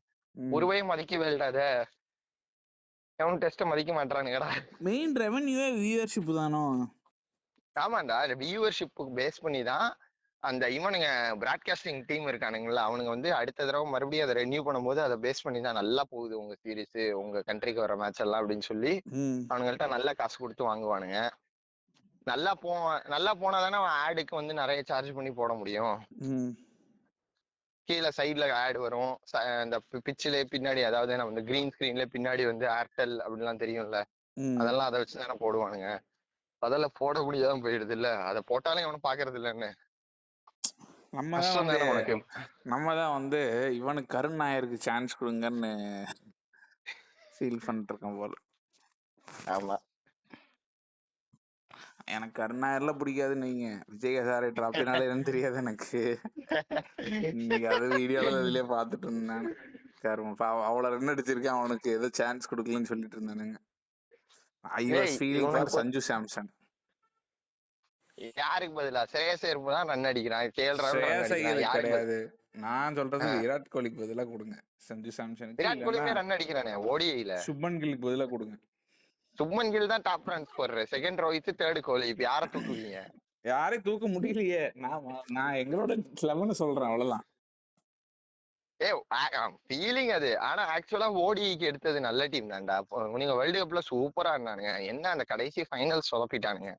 ஒருவே மதிக்கவே இல்லாத எவனும் டெஸ்ட மதிக்க மாட்டானுங்கடா. மெயின் ரெவென்யூவே வியூவர்ஷிப் தானோ? ஆமாண்டா, வியூவர்ஷிப் பேஸ் பண்ணி தான் அந்த இவனுங்க பிராட்காஸ்டிங் டீம் இருக்கானுங்களா, அவனுங்க வந்து அடுத்த தடவை மறுபடியும் அதை ரெனியூ பண்ணும்போது அதை பேஸ் பண்ணி தான் நல்லா போகுது உங்க சீரிஸ், உங்க கண்ட்ரிக்கு வர மேட்ச் எல்லாம் அப்படின்னு சொல்லி அவனுங்கள்ட்ட நல்ல காசு கொடுத்து வாங்குவானுங்க. நல்லா போனாதானே அவன் ஆடுக்கு வந்து நிறைய சார்ஜ் பண்ணி போட முடியும். கீழே சைட்ல ஆட் வரும், இந்த பிச்சிலே பின்னாடி, அதாவது நம்ம இந்த கிரீன் ஸ்கிரீன்ல பின்னாடி வந்து ஏர்டெல் அப்படின்லாம் தெரியும்ல, அதெல்லாம் அதை வச்சுதானே போடுவானுங்க. அதெல்லாம் போட முடியாதான் போயிடுது இல்ல, அதை போட்டாலும் எவனும் பாக்குறது இல்லன்னு. நம்ம தான் வந்து இவனுக்கு கருண் நாயருக்கு சான்ஸ் கொடுங்கன்னு ஃபீல் பண்ணிட்டு இருக்கோம் போல. ஆமா, எனக்கு கருண் நாயர்ல பிடிக்காதுன்னு நீங்க விஜய் ஹசாரே டிராப்பினால என்னன்னு தெரியாது எனக்கு. இன்னைக்கு அது வீடியோல இதுலயே பாத்துட்டு இருந்தேன். அவ்வளவு ரன் அடிச்சிருக்கேன், அவனுக்கு ஏதோ சான்ஸ் கொடுக்கலன்னு சொல்லிட்டு இருந்தானுங்க. I was feeling for Sanju Samson. யாருக்கு பதிலா ஸ்ரேயஸ் ஐயர் தான் ரன் அடிக்கிறான், ஸ்ரேயஸ் ஐயர் கிடையாது, நான் சொல்றது விராட் கோலிக்கு பதிலா கொடுங்க சஞ்சு சாம்சனுக்கு. விராட் கோலியுமே ரன் அடிக்கிறானே ஓடிஐல. சுப்மன் கில்லுக்கு பதிலா கொடுங்க. சுப்மன் கில் தான் டாப் ரன்ஸ் போடுற, செகண்ட் ரோஹித், தேர்ட் கோலி. இப்ப யாரை தூக்குவீங்க? யாரையும் தூக்க முடியலையே. நான் எங்களோட 11 சொல்றேன், அவ்வளவுதான். ஃபீலிங் அது. ஆனா ஆக்சுவலா ஓடிக்கு எடுத்தது நல்ல டீம் தான்டா. நீங்க வேர்ல்டு கப்ல சூப்பரா இருந்தானுங்க, என்ன அந்த கடைசி ஃபைனல் சொதப்பிட்டானுங்க.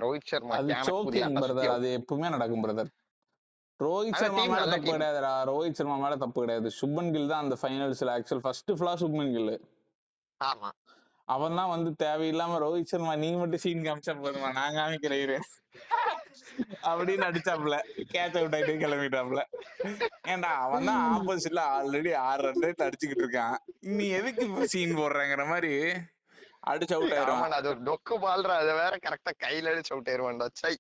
ரோஹித் சர்மா அது எப்பவுமே நடக்கும் பிரதர். ரோஹித் சர்மா மேல தப்பு கிடையாதுடா, ரோஹித் சர்மா மேல தப்பு கிடையாது. சுப்மன் கில் தான் அந்த ஃபைனல்ஸ்ல ஆக்சுவல் ஃபர்ஸ்ட் ஃபிளா சுப்மன் கில். ஆமா, அவன் தான் வந்து தேவையில்லாம ரோஹித் சர்மா நீ மட்டும் சீன் காமிச்சா போதுமா, நான் காமிக்கிறேன் அப்படின்னு அடிச்சாப்ல, கேட்ச் அவுட் ஆயிட்டு கிளம்பிட்டாப்ல. ஏன்டா அவன் தான் ஆப்போசிட்ல ஆல்ரெடி 6 ரன் ரேட் அடிச்சுக்கிட்டு இருக்கான், நீ எதுக்கு இப்ப சீன் போடுறங்கிற மாதிரி அடிச்சு அவுட் ஆயிரும். அது ஒரு டொக்கு பால்ற, அதை வேற கரெக்டா கையில அடிச்சு அவுட் ஆயிருவான்டா. சை,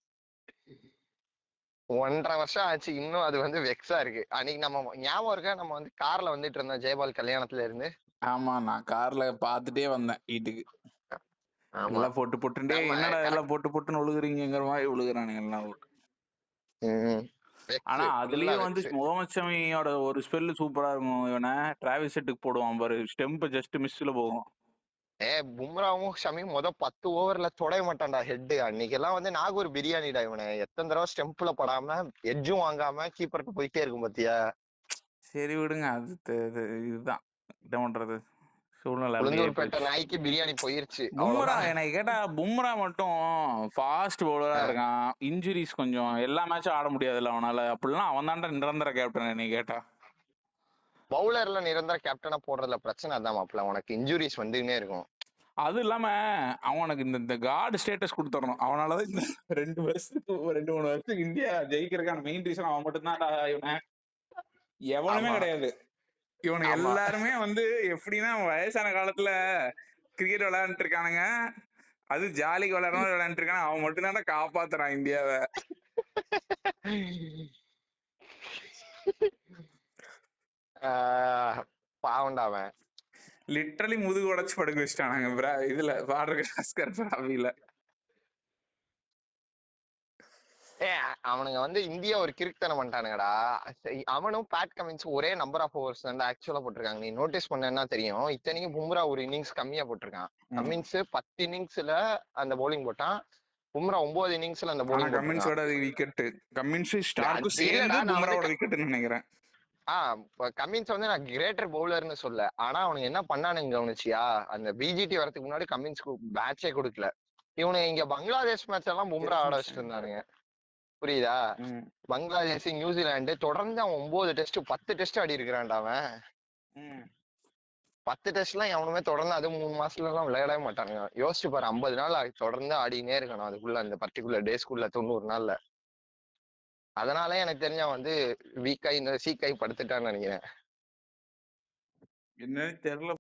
1.5 வருஷம் ஆச்சு, இன்னும் அது வந்து வெக்ஸா இருக்கு. அன்னைக்கு நம்ம ஞாபகம் இருக்கா, நம்ம வந்து கார்ல வந்துட்டு இருந்தோம் ஜெயபால் கல்யாணத்துல இருந்து. ஆமா, நான் கார்ல பாத்துட்டே வந்தேன் வீட்டுக்கு. எல்லாம் போட்டுட்டே, என்னடா எல்லாம் போட்டுன்னு ஒழுகுறீங்கிற மாதிரி ஒழுகுறானுங்க எல்லாம். ஆனா அதுலயும் வந்து முகமது ஷமியோட ஒரு ஸ்பெல் சூப்பரா இருக்கும். இவனை டிராவிஸ் செட்டுக்கு போடுவான் பாரு, ஸ்டெம்ப் ஜஸ்ட் மிஸ்ல போகும். பும்ராவும் ஷமியும் 10 ஓவர்ல தொடைய மாட்டான்டா ஹெட். அன்னைக்கு எல்லாம் வந்து நாகூர் பிரியாணிடா. இவனை எத்தனை தடவை ஸ்டெம்ப்ல படாம எட்ஜும் வாங்காம கீப்பருக்கு போயிட்டே இருக்கும் பாத்தியா. சரி விடுங்க, அது இதுதான் என்ன பண்றது, சூழ்நிலை. நாய்க்கு பிரியாணி போயிருச்சு. பும்ரா எனக்கு கேட்டா, பும்ரா மட்டும் ஃபாஸ்ட் பவுலரா இருக்கான், இன்ஜுரிஸ் கொஞ்சம், எல்லா மேட்சும் ஆட முடியாதுல்ல அவனால. அப்படிலாம் அவன் தான்டா நிரந்தர கேப்டன். என்னை கேட்டா பவுலர்ல நிரந்தர கேப்டனா போடுறதுல பிரச்சனை அதான் மாப்பிள்ள, உனக்கு இன்ஜுரிஸ் வந்துன்னே இருக்கும். அது இல்லாம அவனுக்கு இந்த கார்டு ஸ்டேட்டஸ் கொடுத்துடணும். அவனாலதான் இந்த 2 3 வருஷத்துக்கு இந்தியா ஜெயிக்கிறதுக்கான மெயின் ரீசன் அவன் மட்டும்தான். இவனை எவனுமே கிடையாது. இவனு எல்லாருமே வந்து எப்படின்னா வயசான காலத்துல கிரிக்கெட் விளையாண்டுட்டு இருக்கானுங்க, அது ஜாலிக்கு விளையாடுட்டு இருக்கானு. அவன் மட்டும்தான் காப்பாத்துறான் இந்தியாவை. பாவண்டாவன் லிட்டரலி முதுகு உடைச்சு படுக்க வச்சுட்டானுங்க இதுல பாடுற. அவனுங்க வந்து இந்தியா ஒரு கிறுக்குத்தனம் பண்ணிட்டானுங்கடா. அவனும் பேட் கமின்ஸ் ஒரே நம்பர் ஆஃப் ஓவர்ஸ் வந்து ஆக்சுவலா போட்டிருக்காங்க. நீ நோட்டீஸ் பண்ணா தெரியும். இத்தனைக்கும் பும்ரா ஒரு இன்னிங்ஸ் கம்மியா போட்டிருக்கான். கமின்ஸ் 10 இன்னிங்ஸ்ல அந்த பவுலிங் போட்டான், பும்ரா 9 இன்னிங்ஸ்ல அந்த பவுலிங். கமின்ஸோட விக்கெட், கமின்ஸ் ஸ்டார்க்கு சேர்ந்து பும்ராவோட விக்கெட்னு நினைக்கிறேன். கமின்ஸ் வந்து நான் கிரேட்டர் பவுலர்னு சொல்ல, ஆனா அவனுக்கு என்ன பண்ணானுங்க கவனிச்சியா, அந்த பிஜிடி வரதுக்கு முன்னாடி கமின்ஸ்க்கு பேட்சே கொடுக்கல. இவனுக்கு இங்க பங்களாதேஷ் மேட்ச் எல்லாம் பும்ரா ஆட வச்சுட்டு இருந்தானுங்க, புரியுதா. பங்களாதேஷ், நியூசிலாந்து தொடர்ந்து அவன் 9 டெஸ்ட் 10 டெஸ்ட் ஆடி இருக்கிறான்டா. அவன் 10 டெஸ்ட் எல்லாம் எவனுமே தொடர்ந்து, அது 3 மாசத்துல எல்லாம் விளையாடவே மாட்டானுங்க. யோசிச்சு பாரு, 50 நாள் தொடர்ந்து ஆடினே இருக்கணும் அதுக்குள்ள, அந்த பர்டிகுலர் டேஸ்க்குள்ள 90 நாள்ல. அதனால எனக்கு தெரிஞ்ச வந்து வீக்காய் இந்த சீக்காய் படுத்துட்டான்னு நினைக்கிறேன். என்னன்னு தெரியல,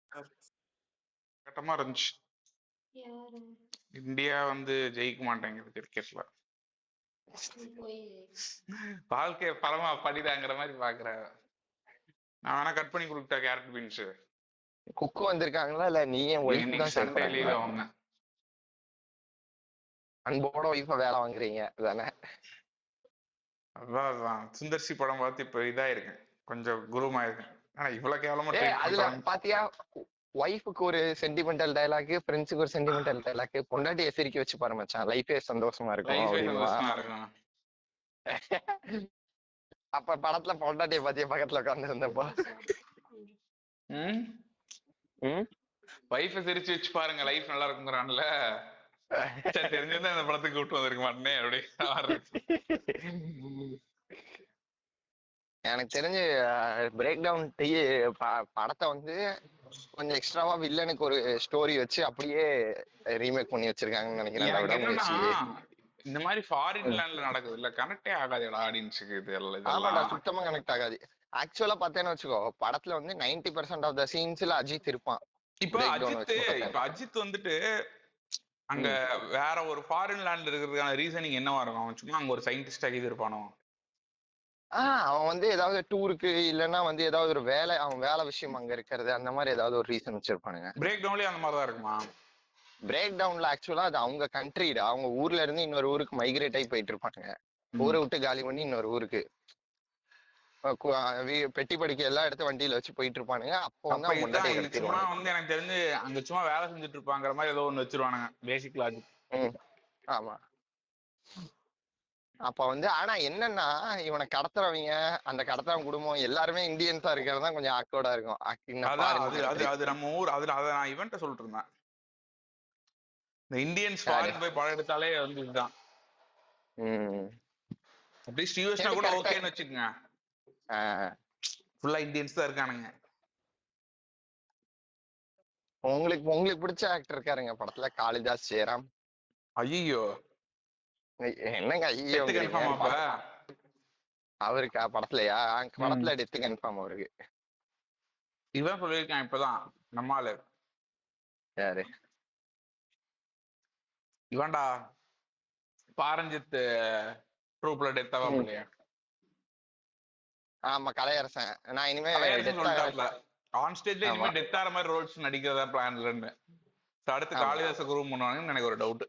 கட்டமா இருந்துச்சு. இந்தியா வந்து ஜெயிக்க மாட்டேங்குது கிரிக்கெட்ல. வாழ்க்கை பரமா படிதாங்கிற மாதிரி பாக்குற. நான் வேணா கட் பண்ணி கொடுத்தா கேரட் பீன்ஸ். குக்கு வந்திருக்காங்களா இல்ல நீயே அவங்க அன்போட ஒய்ஃபா வேலை வாங்குறீங்க தானே? அதான் சுந்தர்சி படம் பார்த்து இப்ப இதா இருக்கேன், கொஞ்சம் குருமா இருக்கேன். ஆனா இவ்வளவு கேவலமா அதுல பாத்தியா, ஒய்ஃபுக்கு ஒரு சென்டிமெண்டல் டயலாக், ஃப்ரெண்ட்ஸுக்கு ஒரு சென்டிமெண்டல் டயலாக், பொண்டாட்டியை சிரிக்க வச்சு பாரு மச்சான், லைஃபே சந்தோஷமா இருக்கும். அப்ப படத்துல பொண்டாட்டிய பத்திய பக்கத்துல உட்கார்ந்து இருந்தப்போ. வைஃபை சிரிச்சு வச்சு பாருங்க, லைஃப் நல்லா இருக்குங்கிறான்ல. தெரிஞ்சிருந்தா இந்த படத்துக்கு கூப்பிட்டு வந்திருக்க மாட்டேனே அப்படி. எனக்கு தெரிஞ்சு பிரேக் டவுன் படத்தை வந்து கொஞ்சம் எக்ஸ்ட்ராவா வில்லனுக்கு ஒரு ஸ்டோரி வச்சு அப்படியே ரீமேக் பண்ணி வச்சிருக்காங்கன்னு நினைக்கிறேன். இந்த மாதிரி ஃபாரின் லேண்ட்ல நடக்குது இல்ல, கனெக்டே ஆகாதுடா ஆடியன்ஸுக்கு இது எல்லாம். ஆமாடா, சுத்தமா கனெக்ட் ஆகாது. ஆக்சுவலா பார்த்தேன்னு வச்சுக்கோ, படத்துல வந்து 90% ஆஃப் த சீன்ஸ்ல அஜித் இருப்பான். இப்ப அஜித் வந்துட்டு அங்க வேற ஒரு ஃபாரின் லேண்ட்ல இருக்கிறதுக்கான ரீசனிங் என்னவா இருக்கும்? சும்மா அங்க ஒரு சயின்டிஸ்டா இது இருப்பானோ? அவன் வந்து ஏதாவது டூருக்கு இல்லைன்னா வந்து ஏதாவது ஒரு வேலை, அவன் வேலை விஷயம் அங்க இருக்கிறது, அந்த மாதிரி ஏதாவது ஒரு ரீசன் வச்சிருப்பானுங்க. பிரேக் டவுன்லயே அந்த மாதிரிதான் இருக்குமா? பிரேக் டவுன்ல ஆக்சுவலா அது அவங்க கண்ட்ரிடா, அவங்க ஊர்ல இருந்து இன்னொரு ஊருக்கு மைக்ரேட் ஆகி போயிட்டு இருப்பாங்க. ஊரை விட்டு காலி பண்ணி இன்னொரு ஊருக்கு பெட்டி படிக்க எல்லாம் எடுத்து வண்டியில வச்சு போயிட்டு இருப்பானுங்க. அப்போ வந்து சும்மா வந்து எனக்கு தெரிஞ்சு அங்க சும்மா வேலை செஞ்சுட்டு இருப்பாங்கிற மாதிரி ஏதோ ஒண்ணு வச்சிருவானுங்க பேசிக் லாஜிக். ஆமா. அப்ப வந்து ஆனா என்னன்னா, இவனை கடத்துறவங்க, அந்த கடத்துறவன் குடும்பம் எல்லாருமே இந்தியன்ஸா இருக்கிறது தான் கொஞ்சம் ஆக்வர்டா இருக்கும். அது நம்ம ஊர். அதுல அதை நான் இவன்ட்ட சொல்லிட்டு இருந்தேன், இந்த இந்தியன்ஸ் ஃபாரின் போய் படம் எடுத்தாலே வந்து இதுதான். அட்லீஸ்ட் யூஎஸ்னா கூட ஓகேன்னு வச்சுக்கோங்க, ஃபுல்லா இந்தியன்ஸ் தான் இருக்கானுங்க. உங்களுக்கு பிடிச்ச ஆக்டர் இருக்காருங்க படத்துல, காளிதாஸ் ஜெயராம். ஐயோ என்னங்க ஐயோ, அவருக்கா படத்துலயா? படத்துல டெத் கன்ஃபார்ம் அவருக்கு. இவன் சொல்லியிருக்கான் இப்பதான் நம்மால. யாரு? இவன்டா பாரஞ்சித் ட்ரூப்ல டெத் ஆவா இல்லையா? ஆமா, கலையரசன். நான் இனிமே ஆன் ஸ்டேஜ்ல இனிமே டெத் ஆற மாதிரி ரோல்ஸ் நடிக்கிறதா பிளான்ல. அடுத்து காளிதாஸ் குரூம் பண்ணுவாங்கன்னு எனக்கு ஒரு டவுட்.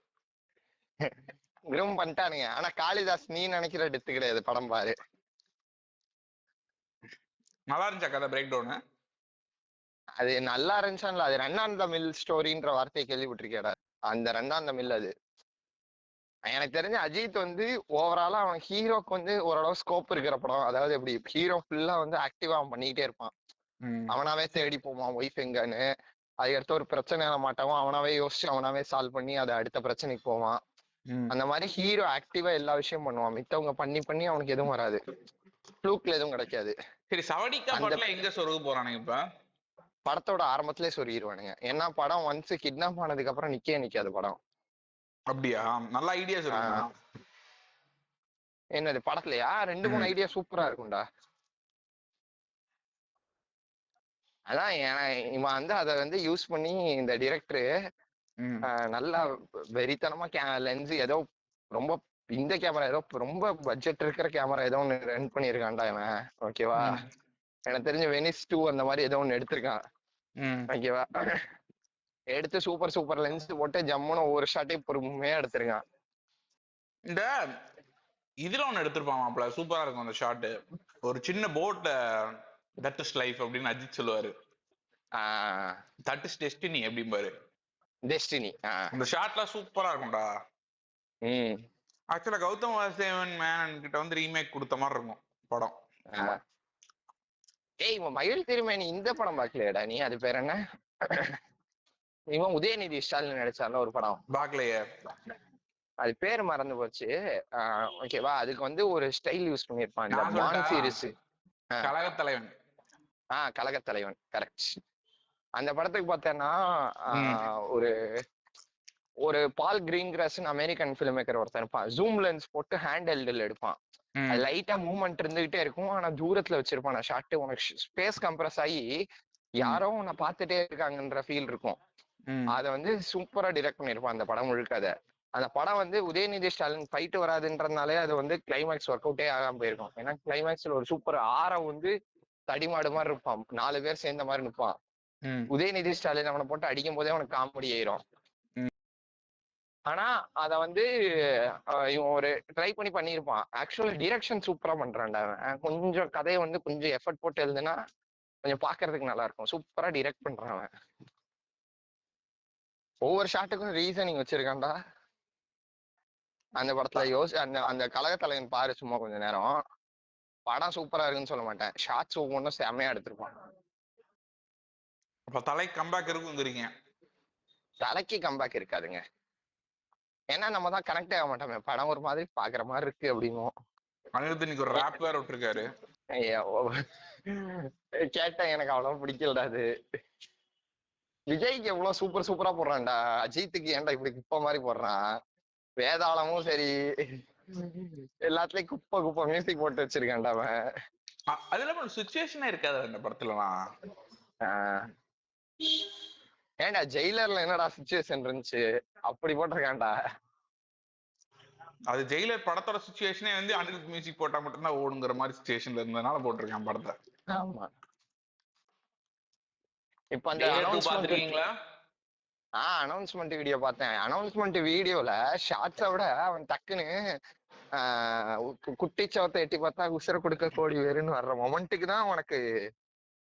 குரூம் பண்ணிட்டானுங்க. ஆனா காளிதாஸ் நீ நினைக்கிற டெத் கிடையாது, படம் பாரு. நல்லா இருந்துச்சா கதை பிரேக் டவுன்? அது நல்லா இருந்துச்சான்ல, அது ரன் ஆன் த மில் ஸ்டோரின்ற வார்த்தையை கேள்விப்பட்டிருக்கேடா. அந்த ரன் ஆன் த மில் அது எனக்கு தெரிஞ்ச அஜித் வந்து ஓவராலா அவன் ஹீரோக்கு வந்து ஓரளவு ஸ்கோப் இருக்கிற படம். அதாவது எப்படி ஹீரோ ஃபுல்லா வந்து ஆக்டிவா அவன் பண்ணிக்கிட்டே இருப்பான். அவனாவே தேடி போவான் ஒய்ஃப் எங்கன்னு. அதுக்கடுத்து ஒரு பிரச்சனை மாட்டாவும் அவனாவே யோசிச்சு அவனாவே சால்வ் பண்ணி அதை அடுத்த பிரச்சனைக்கு போவான். அந்த மாதிரி ஹீரோ ஆக்டிவா எல்லா விஷயம் பண்ணுவான். மித்தவங்க பண்ணி பண்ணி அவனுக்கு எதுவும் வராது, ஃப்ளூக்ல எதுவும் கிடைக்காது. சரி, சவடிக்கா படத்துல எங்க சொருக போறானுங்க? இப்ப படத்தோட ஆரம்பத்திலே சொருகிடுவானுங்க. ஏன்னா படம் ஒன்ஸ் கிட்னாப் ஆனதுக்கு அப்புறம் நிக்காது படம். அப்படியா? நல்ல ஐடியா சொல்லுங்க. என்னது படத்துலயா? 2-3 ஐடியா சூப்பரா இருக்கும்டா. அதான் இவன் வந்து அதை வந்து யூஸ் பண்ணி இந்த டிரெக்டரு நல்லா வெறித்தனமா லென்ஸ் ஏதோ ரொம்ப இந்த கேமரா ஏதோ ரொம்ப பட்ஜெட் இருக்கிற கேமரா ஏதோ ஒன்று ரன் பண்ணியிருக்கான்டா இவன். ஓகேவா? எனக்கு தெரிஞ்ச வெனிஸ் 2 அந்த மாதிரி ஏதோ ஒன்று எடுத்திருக்கான். ஓகேவா? எடுத்து சூப்பர் லென்ஸ் போட்டு ஜம்முன்னு ஒவ்வொரு ஷாட்டையும் பொறுமையா எடுத்திருக்கான். இந்த இதுல ஒண்ணு எடுத்திருப்பான் மாப்ள, சூப்பரா இருக்கும் அந்த ஷாட். ஒரு சின்ன போட்ல தட் இஸ் லைஃப் அப்படின்னு அஜித் சொல்லுவாரு. தட் இஸ் டெஸ்டினி அப்படிம்பாரு. டெஸ்டினி அந்த ஷாட்லாம் சூப்பரா இருக்கும்டா. ஆக்சுவலா கௌதம் வாசுதேவன் மேனன் கிட்ட வந்து ரீமேக் கொடுத்த மாதிரி இருக்கும் படம். ஏய், மயில் திருமேனி இந்த படம் பாக்கலையடா நீ? அது பேர் என்ன? இவன் உதயநிதி ஸ்டாலின் நடிச்சால ஒரு படம், பாக்கலையே. அது பேர் மறந்து போச்சு. ஓகேவா? அதுக்கு வந்து ஒரு ஸ்டைல் யூஸ் பண்ணிருப்பான், இந்த மான் சீரிஸ். கழகத்தலைவன். கழகத்தலைவன், கரெக்ட். அந்த படத்துக்கு பார்த்தேன்னா ஒரு ஒரு பால் கிரீன் கிராஸ்ன்னு அமெரிக்கன் ஃபிலிம் மேக்கர் ஒருத்தன் இருப்பான். ஜூம் லென்ஸ் போட்டு ஹேண்ட் ஹெல்டில் எடுப்பான். அது லைட்டா மூவ்மெண்ட் இருந்துகிட்டே இருக்கும், ஆனா தூரத்துல வச்சிருப்பான் ஷாட். உனக்கு ஸ்பேஸ் கம்ப்ரஸ் ஆகி யாரோ உன்னை பார்த்துட்டே இருக்காங்கன்ற ஃபீல் இருக்கும். அதை வந்து சூப்பரா டிரெக்ட் பண்ணிருப்பான் அந்த படம் முழுக்க. அந்த படம் வந்து உதயநிதி ஸ்டாலின் ஃபைட் வராதுன்றதுனாலே அது வந்து கிளைமேக்ஸ் ஒர்க் அவுட்டே ஆகாம போயிருக்கும். ஏன்னா கிளைமேக்ஸ்ல ஒரு சூப்பர் ஆரம் வந்து தடிமாடு மாதிரி இருப்பான், 4 பேர் சேர்ந்த மாதிரி நிற்பான். உதயநிதி ஸ்டாலின் அவனை போட்டு அடிக்கும் போதே அவனுக்கு காமெடி ஆயிரும். ஆனா அத வந்து இவன் ஒரு ட்ரை பண்ணிருப்பான். ஆக்சுவலா டிரெக்ஷன் சூப்பரா பண்றான்டா. கொஞ்சம் கதையை வந்து கொஞ்சம் எஃபர்ட் போட்டு எழுதுனா கொஞ்சம் பாக்குறதுக்கு நல்லா இருக்கும். சூப்பரா டிரெக்ட் பண்றான் அவன். ஒவ்வொரு ஷாட்டுக்கும் ரீசனிங் வச்சிருக்கான்டா. அந்த படத்துல அந்த அந்த கழகத்தலைவன் பாரு சும்மா கொஞ்ச நேரம். படம் சூப்பரா இருக்குன்னு சொல்ல மாட்டேன், ஷார்ட்ஸ் ஒவ்வொன்றும் செம்மையா எடுத்திருப்பான். அப்ப தலை கம்பேக் இருக்குங்கிறீங்க? தலைக்கு கம்பேக் இருக்காதுங்க, ஏன்னா நம்ம தான் கனெக்ட் ஆக மாட்டோமே, படம் ஒரு மாதிரி பாக்குற மாதிரி இருக்கு அப்படின்னும். அனிருத் இன்னைக்கு ஒரு ரேப் வேற விட்டுருக்காரு. கேட்டேன், எனக்கு அவ்வளவு பிடிக்கலடா அது. விஜய்க்கு எவ்வளவு சூப்பர் சூப்பரா போடுறான்டா, அஜித்துக்கு ஏன்டா இப்படி குப்பை மாதிரி போடுறான்? வேதாளமும் சரி, எல்லாத்துலயும் குப்பை குப்பை மியூசிக் போட்டு வச்சிருக்கான்டா அவன். அதுல ஒரு சுச்சுவேஷனே இருக்காது அந்த படத்துலலாம். ஏன்டா ஜெயிலர்ல என்னடா சுச்சுவேஷன் இருந்துச்சு, அப்படி போட்டிருக்கான்டா. அது ஜெயிலர் படத்தோட சுச்சுவேஷனே வந்து அனிருத் மியூசிக் போட்டா மட்டும்தான் ஓடுங்கிற மாதிரி சுச்சுவேஷன்ல இருந்ததுனால போட்டிருக்கான் படத்தை. ஆமா. இப்ப அந்த அனௌன்ஸ்மெண்ட் வீடியோ பார்த்தேன். அனௌன்ஸ்மெண்ட் வீடியோல ஷார்ட்ஸை விட அவன் டக்குன்னு குட்டிச்சவத்தை எட்டி பார்த்தா உசுர கொடுக்க கோடி வேறுன்னு வர்ற மொமெண்ட்டுக்கு தான் உனக்கு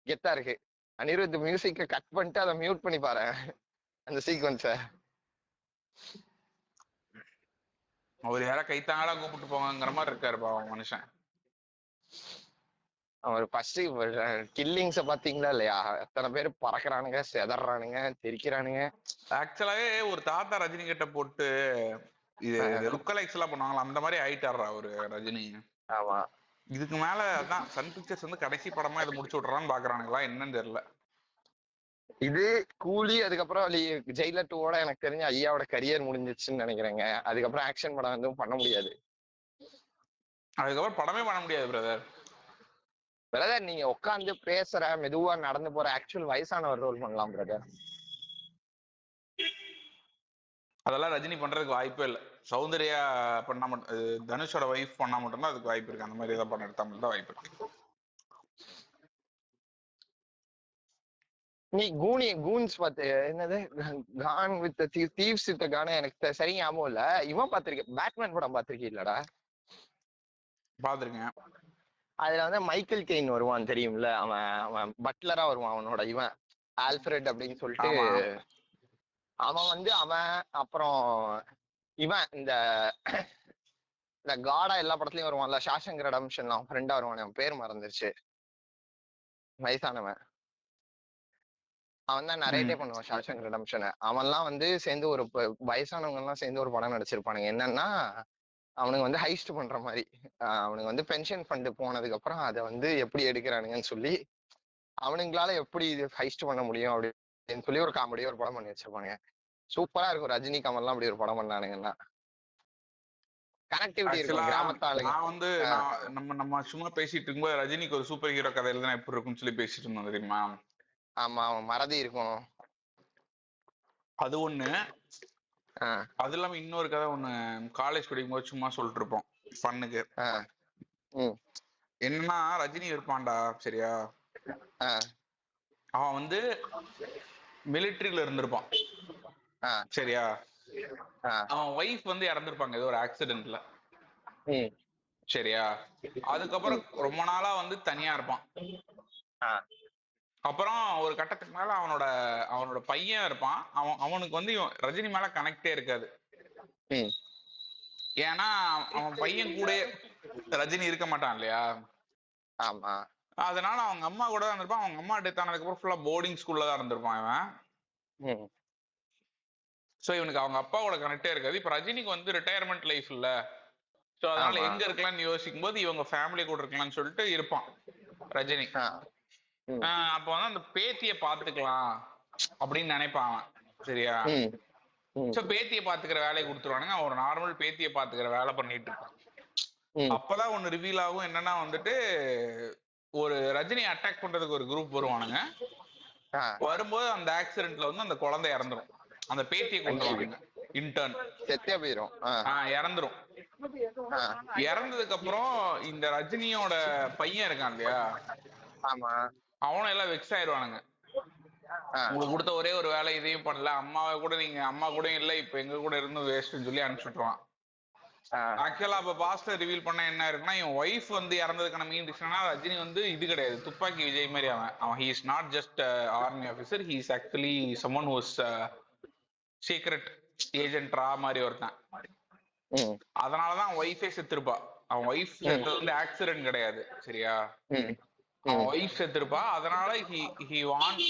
கெத்தா இருக்கு. அனிருத் மியூசிக்க கட் பண்ணிட்டு அதை மியூட் பண்ணி பாரு அந்த சீக்வன்ஸ. அவர் யாரா கைத்தாங்களா கூப்பிட்டு போங்கிற மாதிரி இருக்காரு பாவம் மனுஷன். அவர் ஃபர்ஸ்ட் கில்லிங்ஸ பாத்தீங்களா இல்லையா? எத்தனை பேர் பறக்குறானுங்க, செதறானுங்க, தெரிக்கிறானுங்க. ஆக்சுவலாவே ஒரு தாத்தா ரஜினி கிட்ட போட்டு இது லுக்கலைக்ஸ் எல்லாம் பண்ணுவாங்களா, அந்த மாதிரி ஆயிட்டாரா அவரு ரஜினி. ஆமா. இதுக்கு மேல அதான் சன் பிக்சர்ஸ் வந்து கடைசி படமா இதை முடிச்சு விட்றான்னு பாக்குறானுங்களா என்னன்னு தெரியல. இது கூலி, அதுக்கப்புறம் ஜெயிலர் 2 எனக்கு தெரிஞ்ச ஐயாவோட கரியர் முடிஞ்சிச்சுன்னு நினைக்கிறேங்க. அதுக்கப்புறம் ஆக்ஷன் படம் எதுவும் பண்ண முடியாது, அதுக்கப்புறம் படமே பண்ண முடியாது பிரதர். பிரதர் நீங்க உட்காந்து பேசுற மெதுவா நடந்து போற ஆக்சுவல் வயசானவர் ரோல் பண்ணலாம் பிரதர். அதெல்லாம் ரஜினி பண்றதுக்கு வாய்ப்பே இல்லை. சௌந்தர்யா பண்ணா மட்டும், தனுஷோட வைஃப் பண்ணா மட்டும்தான் அதுக்கு வாய்ப்பு இருக்கு. அந்த மாதிரி ஏதாவது பண்ண எடுத்தா மட்டும் தான் வாய்ப்பு இருக்கு. நீ கூன்ஸ் பார்த்து என்னது கான் வித் தீவ்ஸ் வித் கான எனக்கு சரி ஞாபகம் இல்ல. இவன் பாத்திருக்கேன், பேட்மேன் படம் பாத்திருக்கீங்களா? பாத்திருக்கேன். அதுல வந்து மைக்கேல் கெயின் வருவான் தெரியும்ல, அவன் அவன் பட்லரா வருவான், அவனோட இவன் ஆல்ஃபிரட் அப்படின்னு சொல்லிட்டு. அவன் வந்து அவன் அப்புறம் இவன் இந்த காடா எல்லா படத்துலயும் வருவான்ல, ஷாஷங்க் ரெடம்ஷன்ல அவன் ஃப்ரெண்டா வருவான், அவன் பேர் மறந்துருச்சு, வயசானவன். அவன் தான் நரேட்டே பண்ணுவான் ஷாஷங்க் ரெடம்ஷனை. அவன்லாம் வந்து சேர்ந்து ஒரு வயசானவங்க எல்லாம் சேர்ந்து ஒரு படம் நடிச்சிருப்பானுங்க. என்னன்னா அவனுக்கு வந்து ஹைஸ்ட் பண்ற மாதிரி, அவனுக்கு வந்து பென்ஷன் ஃபண்ட் போனதுக்கு அப்புறம் அதை வந்து எப்படி எடுக்கிறானுங்கன்னு சொல்லி அவனுங்களால எப்படி இது ஹைஸ்ட் பண்ண முடியும் அப்படின்னு சொல்லி ஒரு காமெடியா ஒரு படம் பண்ணி வச்சிருப்பானுங்க. சூப்பரா இருக்கும். ரஜினி கமல்லாம் அப்படி ஒரு படம் பண்ணானுங்கன்னா கனெக்டிவிட்டி இருக்கும் கிராமத்தாளுங்க. நான் வந்து நம்ம சும்மா பேசிட்டு இருக்கும்போது ரஜினிக்கு ஒரு சூப்பர் ஹீரோ கதை எழுதுனா எப்படி இருக்கும்னு சொல்லி பேசிட்டு இருந்தோம் தெரியுமா? ஆமா, அவன் மறதி இருக்கும், அது ஒண்ணு. அது இல்லாம இன்னொரு கதை ஒண்ணு காலேஜ் படிக்கும் போது சும்மா சொல்லிட்டு இருப்போம் ஃபன்னுக்கு. என்னன்னா ரஜினி இருப்பான்டா சரியா, அவன் வந்து மிலிட்டரியில இருந்திருப்பான் சரியா, அவன் ஒய்ஃப் வந்து இறந்திருப்பாங்க ஏதோ ஒரு ஆக்சிடென்ட்ல சரியா. அதுக்கப்புறம் ரொம்ப நாளா வந்து தனியா இருப்பான். அப்புறம் ஒரு கட்டத்துக்கு மேல அவனோட பையன் இருப்பான். அவனுக்கு வந்து ரஜினி மேல கனெக்டே இருக்காது. ஏன்னா அவன் பையன் கூட ரஜினி இருக்க மாட்டான் இல்லையா. ஆமா. அதனால அவங்க அம்மா கூட தான் இருந்திருப்பான். அவங்க அம்மா டெத் ஆனதுக்கு அப்புறம் ஃபுல்லா போர்டிங் ஸ்கூல்ல தான் இருந்திருப்பான் இவன். சோ இவனுக்கு அவங்க அப்பாவோட கனெக்டே இருக்காது. இப்ப ரஜினிக்கு வந்து ரிட்டையர்மெண்ட் லைஃப் இல்ல, சோ அதனால எங்க இருக்கலாம்னு யோசிக்கும் போது இவங்க ஃபேமிலி கூட இருக்கலாம்னு சொல்லிட்டு இருப்பான் ரஜினி. அப்ப வந்து அந்த பேத்திய பாத்துக்கலாம் அப்படின்னு நினைப்பான் சரியா. சோ பேத்திய பாத்துக்கிற வேலையை கொடுத்துருவானுங்க. ஒரு நார்மல் பேத்திய பாத்துக்கிற வேலை பண்ணிட்டு இருப்பான். அப்பதான் ஒண்ணு ரிவீல் ஆகும். என்னன்னா வந்துட்டு ஒரு ரஜினி அட்டாக் பண்றதுக்கு ஒரு குரூப் வருவானுங்க. வரும்போது அந்த ஆக்சிடென்ட்ல வந்து அந்த குழந்தை இறந்துரும். அந்த பேத்தியை கொண்டுருவானுங்க, இன்டர்ன் செத்தே போயிரும், இறந்துரும். இறந்ததுக்கு அப்புறம் இந்த ரஜினியோட பையன் இருக்கான் இல்லையா, அவனும் எல்லாம் வெக்ஸ் ஆயிடுவானுங்க. உங்களுக்கு கொடுத்த ஒரே ஒரு வேலை இதையும் பண்ணல, அம்மாவை கூட நீங்க அம்மா கூட இல்ல, இப்ப எங்க கூட இருந்து வேஸ்ட்னு சொல்லி அனுப்பிச்சுட்டுருவான். ஆக்சுவலா அப்ப பாஸ்டர் ரிவீல் பண்ண என்ன இருக்குன்னா, இவன் ஒய்ஃப் வந்து இறந்ததுக்கான மெயின் ரீசனா ரஜினி வந்து இது கிடையாது, துப்பாக்கி விஜய் மாதிரி அவன் he is not just army officer, he is actually someone who is secret agent ரா மாதிரி ஒருத்தன். ம் அதனாலதான் ஒய்ஃபே செத்துருப்பா. அவன் ஒய்ஃப் ம் செத்தது வந்து ஆக்சிடென்ட் கிடையாது, சரியா? ம் அவன் ம் ஒய்ஃப் செத்துருப்பா. அதனால ஹி வான்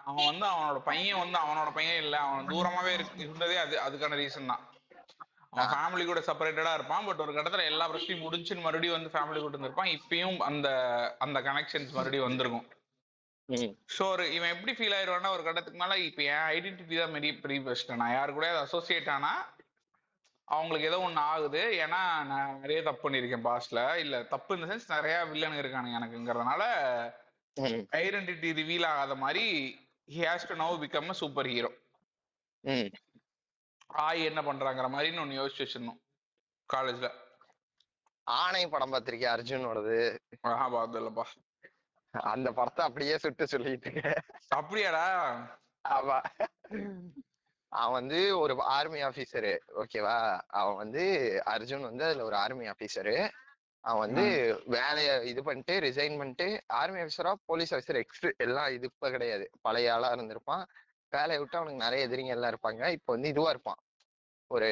அவன் வந்து அவனோட பையன் வந்து அவனோட பையன் இல்ல, அவன் தூரமாவே இருந்ததே அதுக்கான ரீசன் தான். ஆ அவன் ஃபேமிலி கூட செப்பரேட்டடா இருப்பான். பட் ஒரு கட்டத்துல எல்லா பிரச்சனையும் முடிச்சுன்னு மறுபடியும் வந்து ஃபேமிலி கூட இருந்திருப்பான். இப்பயும் அந்த அந்த கனெக்ஷன்ஸ் மறுபடியும் வந்திருக்கும். ம் ஸோ இவன் எப்படி ஃபீல் ஆயிடுவான்னா ஒரு கட்டத்துக்கு மேல இப்ப என் ஐடென்டிட்டி தான் பெரிய பெஸ்ட். நான் யாரு கூட அசோசியேட் ஆனா அவங்களுக்கு ஏதோ ஒண்ணு ஆகுது. ஏன்னா நான் நிறைய தப்பு பண்ணியிருக்கேன் பாஸ்ட்ல. இல்ல தப்பு இந்த சென்ஸ் நிறைய வில்லனுங்க இருக்கானுங்க எனக்குங்கிறதுனால ம் ஐடென்டிட்டி ரிவீல் ஆகாத மாதிரி he has to now become a super hero. ம் ஆய் என்ன பண்றாங்கிற மாதிரி ஒன்னு யோசிச்சு வச்சிருந்தோம் காலேஜ்ல. ஆணை படம் பார்த்திருக்கேன் அர்ஜுனோடது. பார்த்ததில்லப்பா. அந்த படத்தை அப்படியே சுட்டு சொல்லிட்டு இருக்க. அப்படியாடா? ஆமா. அவன் வந்து ஒரு ஆர்மி ஆபீசரு, ஓகேவா? அவன் வந்து அர்ஜுன் வந்து அதுல ஒரு ஆர்மி ஆபீசரு. அவன் வந்து வேலைய இது பண்ணிட்டு ரிசைன் பண்ணிட்டு ஆர்மி ஆபீசரா போலீஸ் ஆபீசர் எல்லாம் இது இப்ப கிடையாது, பழைய ஆளா இருந்திருப்பான். வேலையை விட்டு அவனுக்கு நிறைய எதிரிங்க எல்லாம் இருப்பாங்க. இப்ப வந்து இதுவா இருப்பான், ஒரு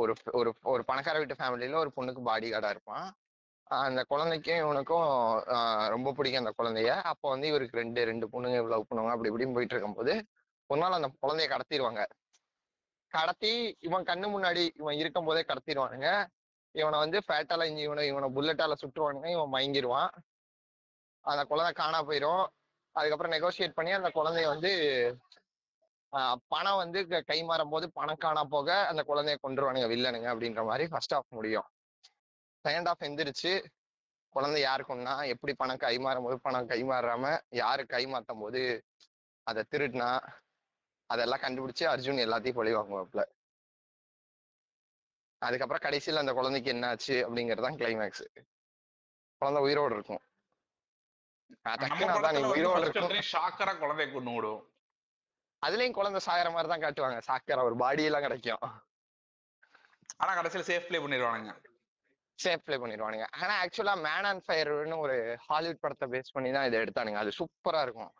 ஒரு ஒரு ஒரு பணக்கார வீட்டு ஃபேமிலியில ஒரு பொண்ணுக்கு பாடி கார்டா இருப்பான். அந்த குழந்தைக்கும் இவனுக்கும் ரொம்ப பிடிக்கும் அந்த குழந்தைய. அப்போ வந்து இவருக்கு ரெண்டு ரெண்டு பொண்ணுங்க லவ் பண்ணுவாங்க. அப்படி இப்படின்னு போயிட்டு இருக்கும்போது ஒரு நாள் அந்த குழந்தைய கடத்திடுவாங்க. கடத்தி இவன் கண்ணு முன்னாடி இவன் இருக்கும் போதே கடத்திடுவானுங்க. இவனை வந்து ஃபேட்டால இவனை புல்லட்டால சுட்டுவானுங்க. இவன் மயங்கிடுவான். அந்த குழந்தை காணா போயிடும். அதுக்கப்புறம் நெகோசியேட் பண்ணி அந்த குழந்தைய வந்து பணம் வந்து கை மாறும் போது பணம் காணா போக அந்த குழந்தைய கொண்டுருவானுங்க வில்லனுங்க அப்படின்ற மாதிரி ஃபர்ஸ்ட் ஆஃப் முடியும். செகண்ட் ஆஃப் எந்திரிச்சு குழந்தை யாருக்குன்னா எப்படி பணம் கை மாறும் போது பணம் கை மாறாம யாரு கை மாத்தும் போது அதை திருடினா அதெல்லாம் கண்டுபிடிச்சு அர்ஜுன் எல்லாத்தையும் பழி வாங்குவாப்ல. அதுக்கப்புறம் கடைசியில் அந்த குழந்தைக்கு என்ன ஆச்சு அப்படிங்கறதுதான் கிளைமேக்ஸ். குழந்தை உயிரோடு இருக்கும். நம்ம டக்குன்னு அதான், நீ படத்துல வந்து உயிரோடு ஃபர்ஸ்ட் இருக்கும். எடுத்தே ஷாக்கரா குழந்தைய கொண்டு விடுவோம். அதுலயும் குழந்தை சாகிற மாதிரி தான் காட்டுவாங்க. சாக்கர ஒரு பாடி எல்லாம் கிடைக்கும். ஆனா கடைசியில சேஃப் ப்ளே பண்ணிடுவானுங்க. சேஃப் ப்ளே பண்ணிடுவானுங்க. ஆனா ஆக்சுவலா மேன் ஆன் ஃபயர்னு ஒரு ஹாலிவுட் படத்தை பேஸ் பண்ணி தான் இதை எடுத்தானுங்க. அது சூப்பரா இருக்கும்.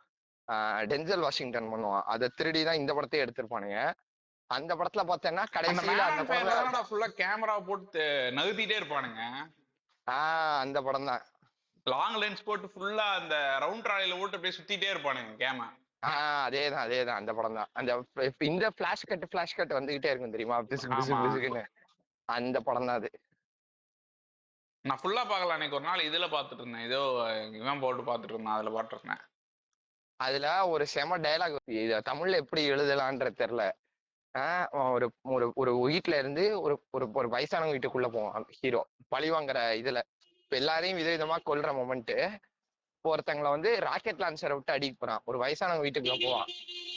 டென்சல் வாஷிங்டன் பண்ணுவான். அதை திருடி தான் இந்த படத்தையே எடுத்திருப்பானுங்க. அந்த படத்துல பார்த்தேன்னா அந்த கடைசியில மேன் அந்த அண்ட் குழந்தை ஃபயர்ல தான் ஃபுல்லா கேமரா போட்டு நகர்த்திட்டே இருப்பானுங்க. அந்த படம் தான். லாங் லென்ஸ் போட்டு ஃபுல்லா அந்த ரவுண்ட் ராலியில போட்டு அப்படியே சுத்திட்டே இருப்பானுங்க கேம. அதேதான் அதேதான் அந்த படம் தான். அந்த இந்த பிளாஷ் கட் வந்துகிட்டே இருக்கும் தெரியுமா, பிசுக்கு பிசுக்கு ஆமா, பிசுக்குன்னு. அந்த படம் தான் அது. நான் ஃபுல்லா பார்க்கல. அன்னைக்கு ஒரு நாள் இதுல பாத்துட்டு இருந்தேன், ஏதோ இவன் போட்டு பாத்துட்டு இருந்தேன், அதுல பாத்துட்டு இருந்தேன். அதுல ஒரு செம டைலாக் இத தமிழ்ல எப்படி எழுதலான்ற தெரியல. ஒரு ஒரு ஒரு வீட்டுல இருந்து ஒரு ஒரு ஒரு வயசானவங்க வீட்டுக்குள்ள போவான் ஹீரோ, பழி வாங்குற இதுல. இப்ப எல்லாரையும் விதவிதமா கொல்ற மொமெண்ட். ஒருத்தங்களை வந்து ராக்கெட் லான்ச்சரை விட்டு அடிக்க போறான். ஒரு வயசானவங்க வீட்டுக்குள்ள போவான்.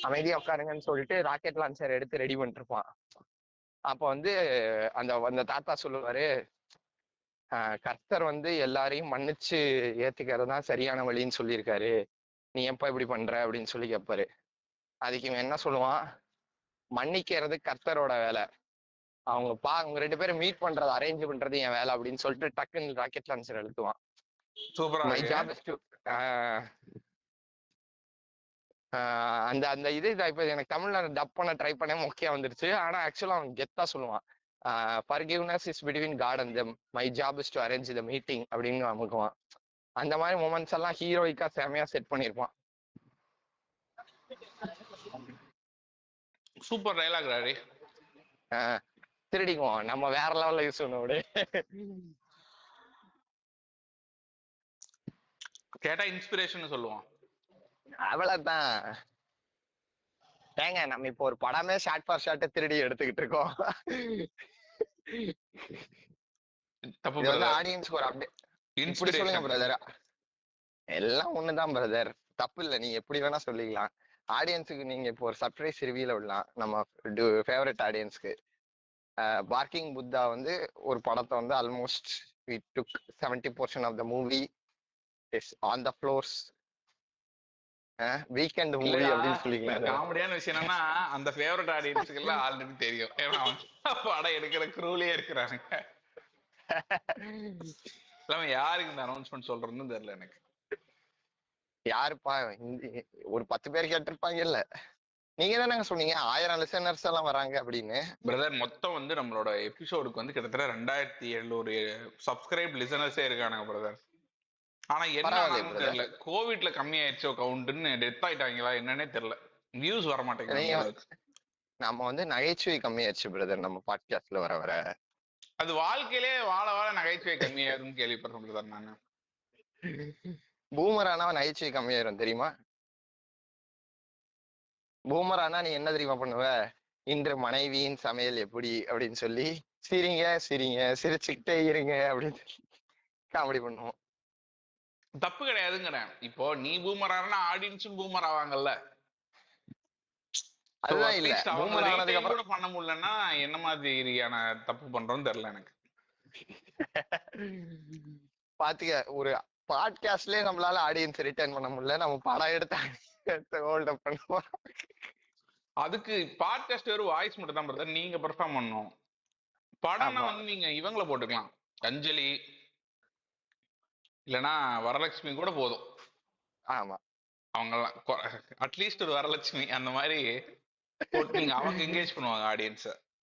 அமைதியா உட்காருங்கன்னு சொல்லிட்டு ராக்கெட் லான்ச்சர் எடுத்து ரெடி பண்ணிட்டு இருப்பான். அப்ப வந்து அந்த அந்த தாத்தா சொல்லுவாரு, கர்த்தர் வந்து எல்லாரையும் மன்னிச்சு ஏத்துக்கிறது தான் சரியான வழின்னு சொல்லியிருக்காரு, நீ எப்ப இப்படி பண்ற அப்படின்னு சொல்லி கேட்பாரு. அதுக்கு இவன் என்ன சொல்லுவான், மன்னிக்கிறது கர்த்தரோட வேலை, அவங்க ரெண்டு பேரும் மீட் பண்றது அரேஞ்ச் பண்றது என் வேலை அப்படின்னு சொல்லிட்டு டக்குன்னு ராக்கெட் லான்ச்சர் எழுத்துவான். சூப்பரா மை இருக்கு. ஜாப் இஸ் டு அந்த அந்த இது இப்ப எனக்கு தமிழ்ல டப் பண்ண ட்ரை பண்ண முக்கியம் வந்துருச்சு. ஆனா ஆக்சுவலா அவன் கெத்தா சொல்லுவான், forgiveness is between God and them, my job is to arrange the meeting அப்படின்னு அமுக்குவான். அந்த மாதிரி மொமெண்ட்ஸ் எல்லாம் ஹீரோயிக்கா செமையா செட் பண்ணிருப்பான். சூப்பர் டைலாக் ராரி. திருடிக்குவோம் நம்ம வேற லெவல்ல யூஸ் பண்ணுவோம். கேட்டா இன்ஸ்பிரேஷன் சொல்லுவான். அவ்வளவுதான். ஏங்க நம்ம இப்போ ஒரு படமே ஷார்ட் ஃபார் ஷார்ட் திருடி எடுத்துக்கிட்டு இருக்கோம். தப்பு இது வந்து பிரதர். ஆடியன்ஸ்க்கு ஒரு அப்டேட். இப்படி சொல்லுங்க இன்ஸ்பிரேஷன். பிரதர், எல்லாம் ஒண்ணுதான் பிரதர், தப்பு இல்லை, நீங்க எப்படி வேணா சொல்லிக்கலாம். ஆடியன்ஸுக்கு நீங்க இப்போ ஒரு சர்ப்ரைஸ் ரிவீல விடலாம் நம்ம ஃபேவரட் ஆடியன்ஸ்க்கு. பார்க்கிங் புத்தா வந்து ஒரு படத்தை வந்து almost we took 70% of the movie is on the floors. Weekend movie அப்படின்னு சொல்லிக்கலாம். காமெடியான விஷயம் என்னன்னா அந்த ஃபேவரட் ஆடியன்ஸுக்கு எல்லாம் ஆல்ரெடி தெரியும். ஏன்னா படம் எடுக்கிற குரூலயே இருக்கிறானுங்க. இல்லாம யாருக்கு இந்த அனௌன்ஸ்மெண்ட் சொல்றதுன்னு தெரியல எனக்கு. யாருப்பா ஒரு 10 பேர் கேட்டிருப்பாங்க இல்ல. நீங்க தானங்க சொன்னீங்க 1000 லிசனர்ஸ் எல்லாம் வராங்க அப்படின்னு. பிரதர் மொத்தம் வந்து நம்மளோட எபிசோடுக்கு வந்து கிட்டத்தட்ட 2700 சப்ஸ்கிரைப் லிசனர்ஸே இருக்கானுங்க பிரதர். ஆனா என்ன பரவாயில்லையே ஆனாலும் பிரதர். தெரியல, கோவிட்ல கம்மி ஆயிடுச்சோ கவுண்ட்னு டெத் ஆயிட்டாங்களா என்னன்னே தெரியல, வியூஸ் வர மாட்டேங்குது அந்த நீங்க அளவுக்கு. நம்ம வந்து நகைச்சுவை கம்மியாச்சு பிரதர் நம்ம பாட்காஸ்ட்ல வர வர. அது வாழ்க்கையிலே வாழ வாழ நகைச்சுவை கம்மியாயிரும்னு கேள்விப்பட்டேன் பிரதர் நானு. பூமரானா நகைச்சுவை கம்மியாயிரும் தெரியுமா? பூமரானா நீ என்ன தெரியுமா பண்ணுவ? இன்று மனைவியின் சமையல் எப்படி அப்படின்னு சொல்லி சிரிங்க சிரிங்க சிரிச்சுக்கிட்டே இருங்க அப்படின்னு காமெடி பண்ணுவோம். தப்பு கிடையாதுங்கிறேன். இப்போ நீ பூமர் ஆனா ஆடியன்ஸும் பூமர் ஆவாங்கல்ல. சோ அதுதான் இல்ல, அட்லீஸ்ட் அவங்க பூமர் ஆனதுக்கு ரீடைல் அப்புறம் கூட பண்ண முடியலன்னா என்ன மாதிரியான தப்பு பண்றோம்னு தெரியல எனக்கு. பாத்துக்க, ஒரு பாட்காஸ்ட்லயே நம்மளால ஆடியன்ஸ் ரிட்டர்ன் பண்ண முடியல, நம்ம படம் எடுத்து ஹோல்ட் அப் பண்ணுவோம். அதுக்கு பாட்காஸ்ட் ஒரு வாய்ஸ் மட்டும் தான் பிரதர், நீங்க பெர்ஃபார்ம் பண்ணணும். படம்னா ஆமா வந்து நீங்க இவங்கள போட்டுக்கலாம், அஞ்சலி இல்லனா வரலட்சுமி கூட போதும். ஆமா. அவங்கெல்லாம் அட்லீஸ்ட் ஒரு வரலட்சுமி அந்த மாதிரி போட்டு நீங்க அவங்க என்கேஜ் பண்ணுவாங்க ஆடியன்ஸை.